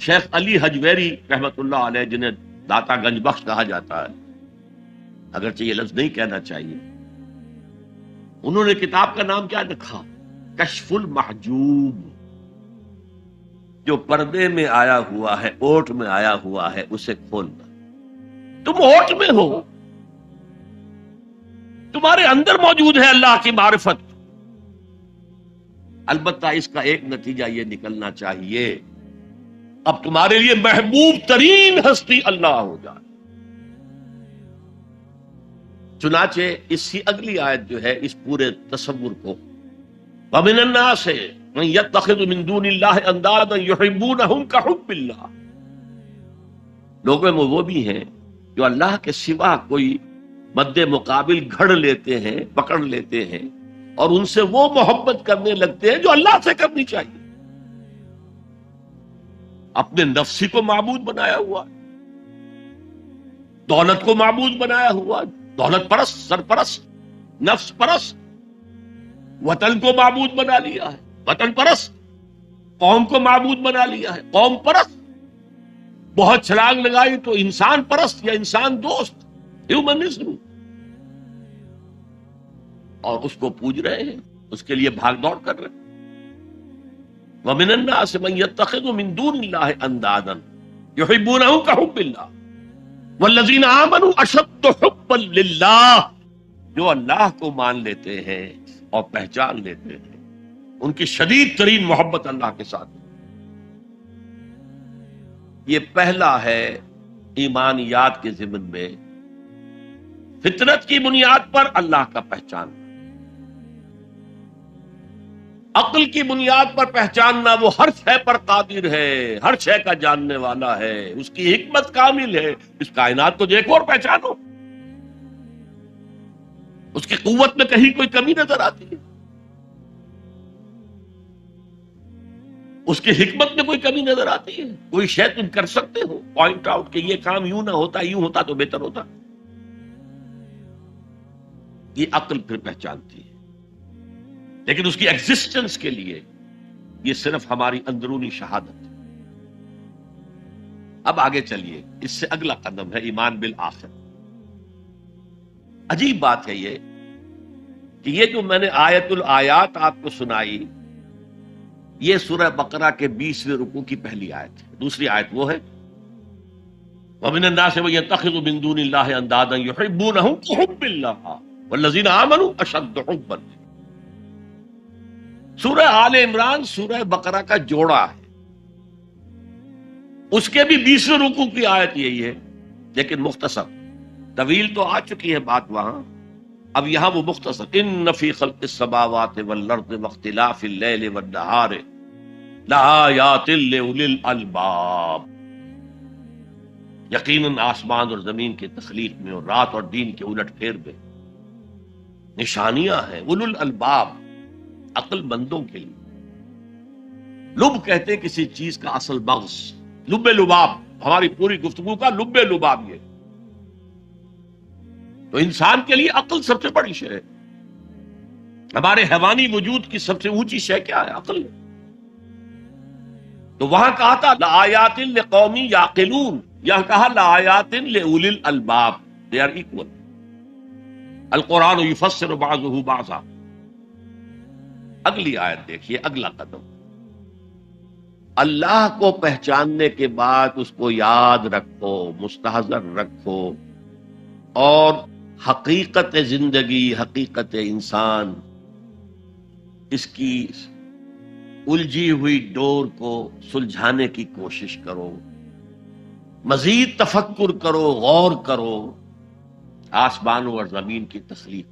A: شیخ علی حجویری رحمت اللہ علیہ، جنہیں داتا گنج بخش کہا جاتا ہے، اگرچہ یہ لفظ نہیں کہنا چاہیے، انہوں نے کتاب کا نام کیا رکھا؟ کشف المحجوب۔ جو پردے میں آیا ہوا ہے، اوٹ میں آیا ہوا ہے، اسے کھولنا۔ تم اوٹ میں ہو، تمہارے اندر موجود ہے اللہ کی معرفت۔ البتہ اس کا ایک نتیجہ یہ نکلنا چاہیے، اب تمہارے لیے محبوب ترین ہستی اللہ ہو جائے۔ چنانچہ اس کی اگلی آیت جو ہے اس پورے تصور کو، وَمِنَ النَّاسِ مَن يَتَّخِذُ مِن دُونِ اللَّهِ أَندَادًا يُحِبُّونَهُمْ كَحُبِّ اللَّهِ۔ لوگوں میں وہ بھی ہیں جو اللہ کے سوا کوئی مد مقابل گھڑ لیتے ہیں، پکڑ لیتے ہیں، اور ان سے وہ محبت کرنے لگتے ہیں جو اللہ سے کرنی چاہیے۔ اپنے نفسی کو معبود بنایا ہوا، دولت کو معبود بنایا ہوا، دولت پرست، سرپرست، نفس پرست، وطن کو معبود بنا لیا ہے، وطن پرست، قوم کو معبود بنا لیا ہے، قوم پرست، بہت چھلانگ لگائی تو انسان پرست یا انسان دوست، ہیومنزم، اور اس کو پوج رہے ہیں، اس کے لیے بھاگ دوڑ کر رہے ہیں۔ وَمِنَ النَّاسِ مَن يَتَّخِذُ مِن دُونِ اللَّهِ أَندَادًا يُحِبُّونَهُم كَحُبِّ اللَّهِ وَالَّذِينَ آمَنُوا أَشَدُّ حُبًّا لِلَّهِ، جو اللہ کو مان لیتے ہیں اور پہچان لیتے ہیں، ان کی شدید ترین محبت اللہ کے ساتھ۔ یہ پہلا ہے ایمانیات کے ضمن میں، فطرت کی بنیاد پر اللہ کا پہچان، عقل کی بنیاد پر پہچاننا وہ ہر شے پر قادر ہے، ہر شے کا جاننے والا ہے، اس کی حکمت کامل ہے، اس کائنات کو دیکھو اور پہچانو، اس کی قوت میں کہیں کوئی کمی نظر آتی ہے، اس کی حکمت میں کوئی کمی نظر آتی ہے، کوئی شے تم کر سکتے ہو پوائنٹ آؤٹ کہ یہ کام یوں نہ ہوتا، یوں ہوتا تو بہتر ہوتا، یہ عقل پھر پہچانتی ہے۔ لیکن اس کی ایگزسٹنس کے لیے یہ صرف ہماری اندرونی شہادت ہے۔ اب آگے چلیے، اس سے اگلا قدم ہے ایمان بالآخر۔ عجیب بات ہے یہ کہ یہ جو میں نے آیت الآیات آپ کو سنائی، یہ سورہ بقرہ کے 20ویں رکوع کی پہلی آیت ہے۔ دوسری آیت وہ ہے وَمِنَ النَّاسِ مَن يَتَّخِذُ مِن دُونِ اللَّهِ أَندَادًا يُحِبُّونَهُم كَحُبِّ اللَّهِ وَالَّذِينَ آمَنُوا أَشَدُّ حُبًّا۔ سورہ آل عمران سورہ بقرہ کا جوڑا ہے، اس کے بھی 20ویں رکوع کی آیت یہی ہے، لیکن مختصر، طویل تو آ چکی ہے بات وہاں، اب یہاں وہ مختصر۔ ان فی خلق السماوات والارض واختلاف اللیل والنہار لآیات لأولی الالباب، یقیناً آسمان اور زمین کی تخلیق میں اور رات اور دن کے الٹ پھیر میں نشانیاں ہیں اولو الالباب، عقل مندوں کے لیے۔ لب کہتے ہیں کسی چیز کا اصل مغز، لب لباب، ہماری پوری گفتگو کا لب لباب یہ، تو انسان کے لیے عقل سب سے بڑی شے ہے۔ ہمارے حیوانی وجود کی سب سے اونچی شے کیا ہے؟ عقل۔ تو وہاں کہا تھا لآیات لقوم یعقلون، یہاں کہا لآیات لأولی الالباب، they are equal۔ القرآن یفسر بعضہ بعضا۔ اگلی آیت دیکھیے، اگلا قدم، اللہ کو پہچاننے کے بعد اس کو یاد رکھو، مستحضر رکھو، اور حقیقت زندگی، حقیقت انسان، اس کی الجھی ہوئی ڈور کو سلجھانے کی کوشش کرو، مزید تفکر کرو، غور کرو آسمانوں اور زمین کی تخلیق۔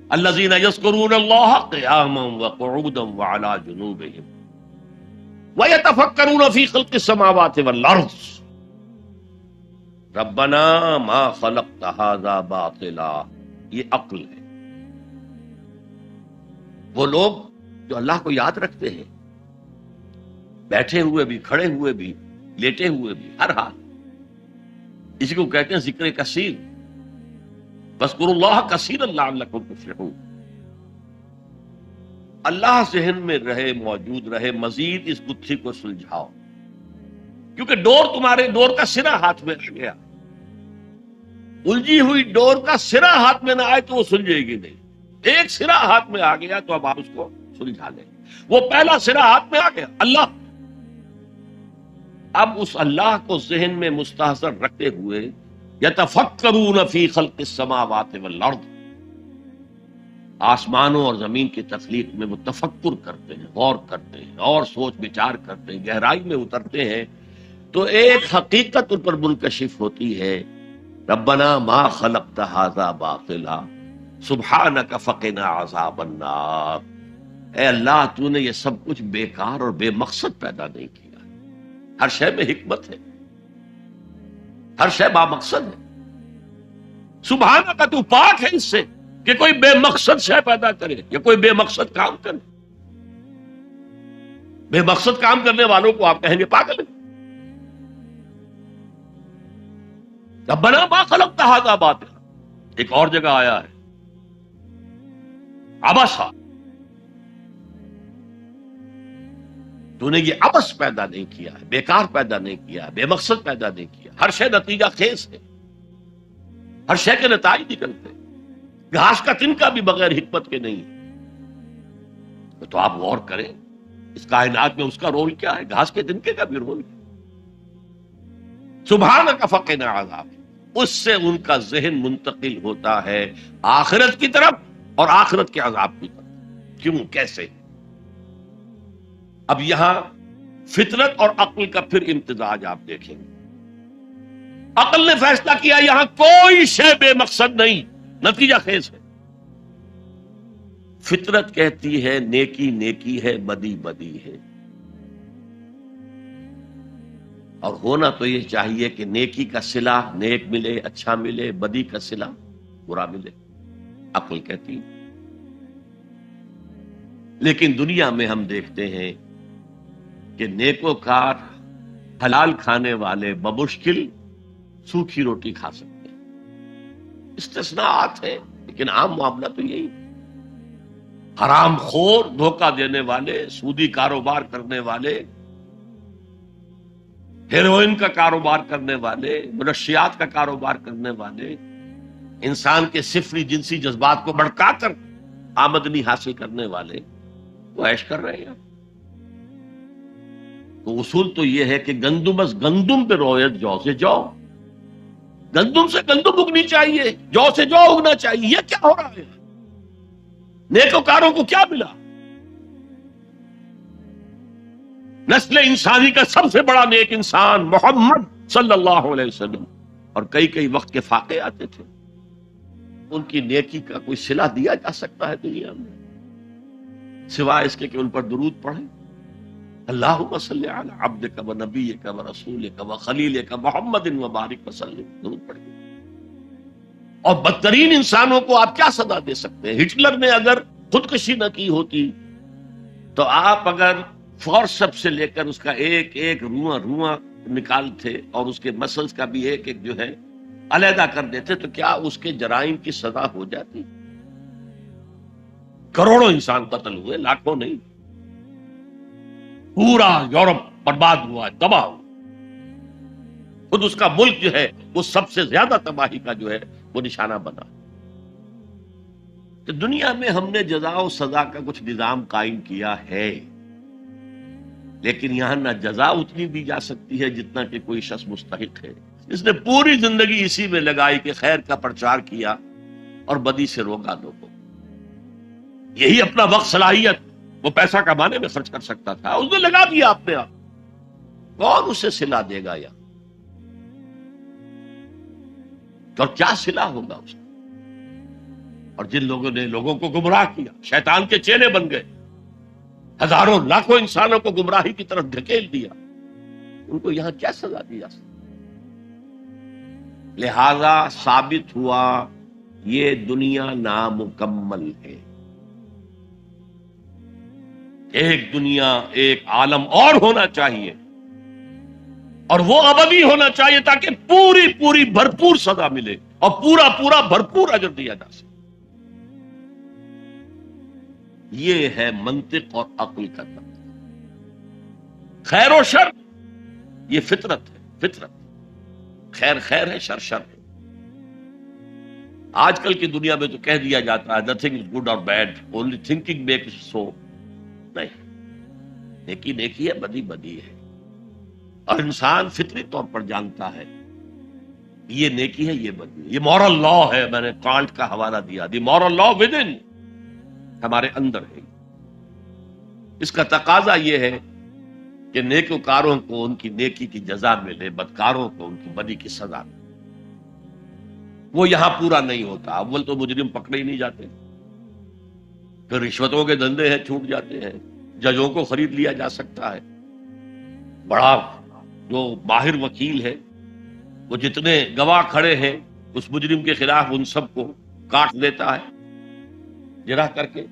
A: الذین یذکرون اللہ قیاما وقعودا وعلی جنوبہم وَيَتَفَكَّرُونَ فِي خَلْقِ السَّمَاوَاتِ وَالْأَرْضِ رَبَّنَا مَا خَلَقْتَ هَذَا بَاطِلًا۔ یہ عقل ہے۔ وہ لوگ جو اللہ کو یاد رکھتے ہیں، بیٹھے ہوئے بھی، کھڑے ہوئے بھی، لیٹے ہوئے بھی، ہر حال، اسی کو کہتے ہیں ذکر کثیر، فاذکروا اللہ کثیرا لعلکم تفلحون۔ اللہ ذہن میں رہے، موجود رہے، مزید اس گتھی کو سلجھاؤ، کیونکہ ڈور کا سرا ہاتھ میں آ گیا، الجھی ہوئی ڈور کا سرا ہاتھ میں نہ آئے تو وہ سلجھے گی نہیں، ایک سرا ہاتھ میں آ گیا تو اب آپ اس کو سلجھا لیں۔ وہ پہلا سرا ہاتھ میں آ گیا، اللہ۔ اب اس اللہ کو ذہن میں مستحضر رکھتے ہوئے یتفکرون فی خلق السماوات والارض، آسمانوں اور زمین کی تخلیق میں وہ تفکر کرتے ہیں، غور کرتے ہیں، اور سوچ بچار کرتے ہیں، گہرائی میں اترتے ہیں، تو ایک حقیقت ان پر منکشف ہوتی ہے، ربنا ما خلقت ھذا باطلا سبحانک فقنا عذاب النار۔ اے اللہ، تو نے یہ سب کچھ بیکار اور بے مقصد پیدا نہیں کیا، ہر شے میں حکمت ہے، ہر شے با مقصد ہے۔ سبحانک، تو پاک ہے اس سے کہ کوئی بے مقصد شے پیدا کرے یا کوئی بے مقصد کام کرے۔ بے مقصد کام کرنے والوں کو آپ کہیں گے پاگل ہے۔ ربنا ما خلقت ھذا باطلا. ایک اور جگہ آیا ہے عبسا، تو نے یہ عبس پیدا نہیں کیا ہے، بیکار پیدا نہیں کیا ہے، بے مقصد پیدا نہیں کیا. ہر شے نتیجہ خیز ہے، ہر شے کے نتائج نکلتے. گھاس کا تنکا بھی بغیر حکمت کے نہیں. تو آپ غور کریں اس کائنات میں اس کا رول کیا ہے، گھاس کے تنکے کا بھی رول ہے. سبحانک فقنا عذاب، اس سے ان کا ذہن منتقل ہوتا ہے آخرت کی طرف اور آخرت کے عذاب کی طرف. کیوں، کیسے؟ اب یہاں فطرت اور عقل کا پھر امتزاج آپ دیکھیں گے. عقل نے فیصلہ کیا یہاں کوئی شے بے مقصد نہیں، نتیجہ خیز ہے. فطرت کہتی ہے نیکی نیکی ہے، بدی بدی ہے. اور ہونا تو یہ چاہیے کہ نیکی کا صلہ نیک ملے، اچھا ملے، بدی کا صلہ برا ملے. عقل کہتی ہے. لیکن دنیا میں ہم دیکھتے ہیں کہ نیکوکار حلال کھانے والے بمشکل سوکھی روٹی کھا سکتے ہیں. استثناءات ہیں لیکن عام معاملہ تو یہی. حرام خور، دھوکہ دینے والے، سودی کاروبار کرنے والے، ہیروئن کا کاروبار کرنے والے، منشیات کا کاروبار کرنے والے، انسان کے صفری جنسی جذبات کو بھڑکا کر آمدنی حاصل کرنے والے وہ عیش کر رہے ہیں. تو اصول تو یہ ہے کہ گندم از گندم پہ رویت جو سے جو، گندم سے گندم اگنی چاہیے، جو سے جو اگنا چاہیے. یہ کیا ہو رہا ہے؟ نیکوکاروں کو کیا ملا؟ نسل انسانی کا سب سے بڑا نیک انسان محمد صلی اللہ علیہ وسلم، اور کئی کئی وقت کے فاقے آتے تھے. ان کی نیکی کا کوئی صلہ دیا جا سکتا ہے دنیا میں سوائے اس کے کہ ان پر درود پڑھیں؟ اللہم صلی علی عبدک و نبیک و رسولک و خلیلک محمد و بارک وسلم. درود پڑھیں. اور بدترین انسانوں کو آپ کیا سزا دے سکتے ہیں؟ ہٹلر نے اگر خودکشی نہ کی ہوتی تو آپ اگر فورسپ سے لے کر اس کا ایک ایک رواں نکالتے اور اس کے مسلز کا بھی ایک ایک جو ہے علیحدہ کر دیتے تو کیا اس کے جرائم کی سزا ہو جاتی؟ کروڑوں انسان قتل ہوئے، لاکھوں نہیں. پورا یورپ برباد ہوا، تباہ ہوا. خود اس کا ملک جو ہے وہ سب سے زیادہ تباہی کا جو ہے وہ نشانہ بنا. تو دنیا میں ہم نے جزا و سزا کا کچھ نظام قائم کیا ہے، لیکن یہاں نہ جزا اتنی دی جا سکتی ہے جتنا کہ کوئی شخص مستحق ہے. اس نے پوری زندگی اسی میں لگائی کہ خیر کا پرچار کیا اور بدی سے روکا لوگوں. یہی اپنا وقت، صلاحیت وہ پیسہ کمانے میں خرچ کر سکتا تھا، اس نے لگا دیا اپنے آپ. کون اسے صلہ دے گا یا اور کیا صلہ ہوگا اس کا؟ اور جن لوگوں نے لوگوں کو گمراہ کیا، شیطان کے چیلے بن گئے، ہزاروں لاکھوں انسانوں کو گمراہی کی طرف دھکیل دیا، ان کو یہاں کیا سزا دی جا سکتی؟ لہذا ثابت ہوا یہ دنیا نامکمل ہے. ایک دنیا، ایک عالم اور ہونا چاہیے، اور وہ ابدی ہونا چاہیے تاکہ پوری پوری بھرپور سزا ملے اور پورا پورا بھرپور اجر دیا جا سکے. یہ ہے منطق اور عقل کا طریقہ. خیر و شر یہ فطرت ہے، فطرت. خیر خیر ہے، شر شر ہے. آج کل کی دنیا میں تو کہہ دیا جاتا ہے nothing is good or bad, only thinking makes so. نہیں، نیکی نیکی ہے، بدی بدی ہے. اور انسان فطری طور پر جانتا ہے یہ نیکی ہے، یہ بدی ہے. یہ مورل لا ہے. میں نے کانٹ کا حوالہ دیا، دی مورل لا ود ان، ہمارے اندر ہے. اس کا تقاضا یہ ہے کہ نیکوکاروں کو ان کی نیکی کی جزا ملے، بدکاروں کو ان کی بدی کی سزا ملے. وہ یہاں پورا نہیں ہوتا. اول تو مجرم پکڑے ہی نہیں جاتے، پھر رشوتوں کے دھندے ہیں، چھوٹ جاتے ہیں. ججوں کو خرید لیا جا سکتا ہے. بڑا جو ماہر وکیل ہے وہ جتنے گواہ کھڑے ہیں اس مجرم کے خلاف ان سب کو کاٹ دیتا ہے جرح کر کے.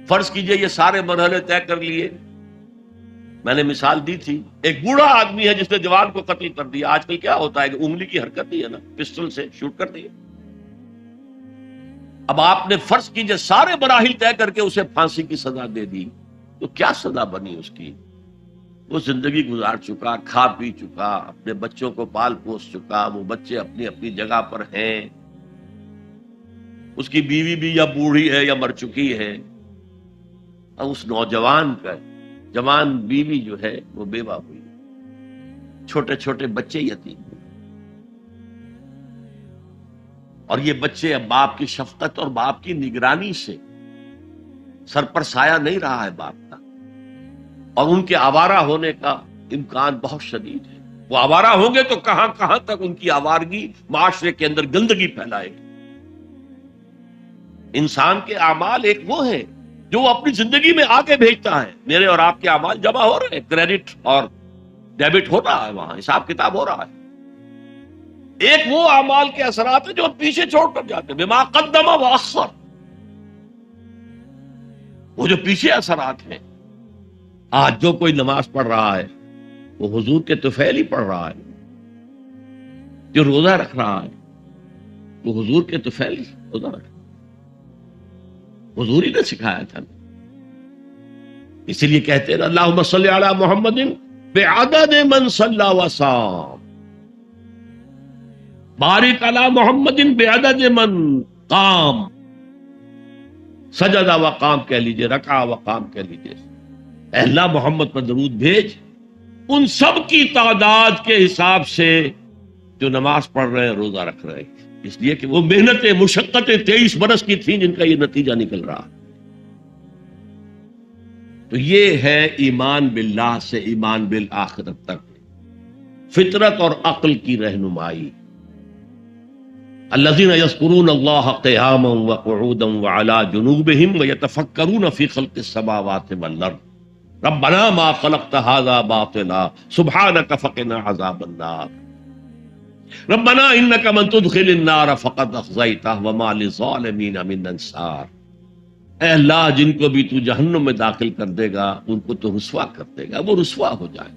A: فرض کیجئے یہ سارے مرحلے طے کر لیے، میں نے مثال دی تھی، ایک بوڑھا آدمی ہے جس نے جوان کو قتل کر دیا. آج کل کیا ہوتا ہے کہ انگلی کی حرکت ہی ہے نا، پسٹل سے شوٹ کر دیا. اب آپ نے فرض کیجئے سارے مراحل طے کر کے اسے پھانسی کی سزا دے دی، تو کیا سزا بنی اس کی؟ وہ زندگی گزار چکا، کھا پی چکا، اپنے بچوں کو پال پوس چکا، وہ بچے اپنی اپنی جگہ پر ہیں، اس کی بیوی بھی یا بوڑھی ہے یا مر چکی ہے، اور اس نوجوان کا جوان بیوی جو ہے وہ بیوہ ہوئی، چھوٹے چھوٹے بچے یتیم ہوئے. اور یہ بچے اب باپ کی شفقت اور باپ کی نگرانی سے سر پر سایہ نہیں رہا ہے باپ کا، اور ان کے آوارہ ہونے کا امکان بہت شدید ہے. وہ آوارہ ہوں گے تو کہاں کہاں تک ان کی آوارگی معاشرے کے اندر گندگی پھیلائے گی. انسان کے اعمال ایک وہ ہے جو وہ اپنی زندگی میں آگے بھیجتا ہے. میرے اور آپ کے اعمال جمع ہو رہے ہیں، کریڈٹ اور ڈیبٹ ہو رہا ہے، وہاں حساب کتاب ہو رہا ہے. ایک وہ اعمال کے اثرات ہیں جو پیچھے چھوڑ کر جاتے ہیں، بما قدم و اخر، وہ جو پیچھے اثرات ہیں. آج جو کوئی نماز پڑھ رہا ہے وہ حضور کے طفیل ہی پڑھ رہا ہے، جو روزہ رکھ رہا ہے وہ حضور کے طفیل ہی روزہ رکھ رہا ہے، حضور ہی نے سکھایا تھا. اسی لیے کہتے ہیں اللہم صلی علی محمد بعدد من صلی وصام، بارک علی محمد بعدد من قام، سجدہ و قام کہہ لیجئے، رکع و قام کہہ لیجئے. اے اللہ محمد پر درود بھیج ان سب کی تعداد کے حساب سے جو نماز پڑھ رہے ہیں، روزہ رکھ رہے ہیں، اس لیے کہ وہ محنتیں مشقتیں 23 برس کی تھیں جن کا یہ نتیجہ نکل رہا. تو یہ ہے ایمان باللہ سے ایمان بالآخرت تک فطرت اور عقل کی رہنمائی. الذین یذکرون اللہ قیاما وقعودا وعلی جنوبہم ویتفکرون فی خلق السماوات والارض ربنا ما خلقت هذا باطلا سبحانک فقنا عذاب النار ربنا انک من تدخل النار فقد اخزیتہ وما للظالمین من انصار. اے اللہ جن کو بھی تو جہنم میں داخل کر دے گا ان کو تو رسوا کر دے گا، وہ رسوا ہو جائے.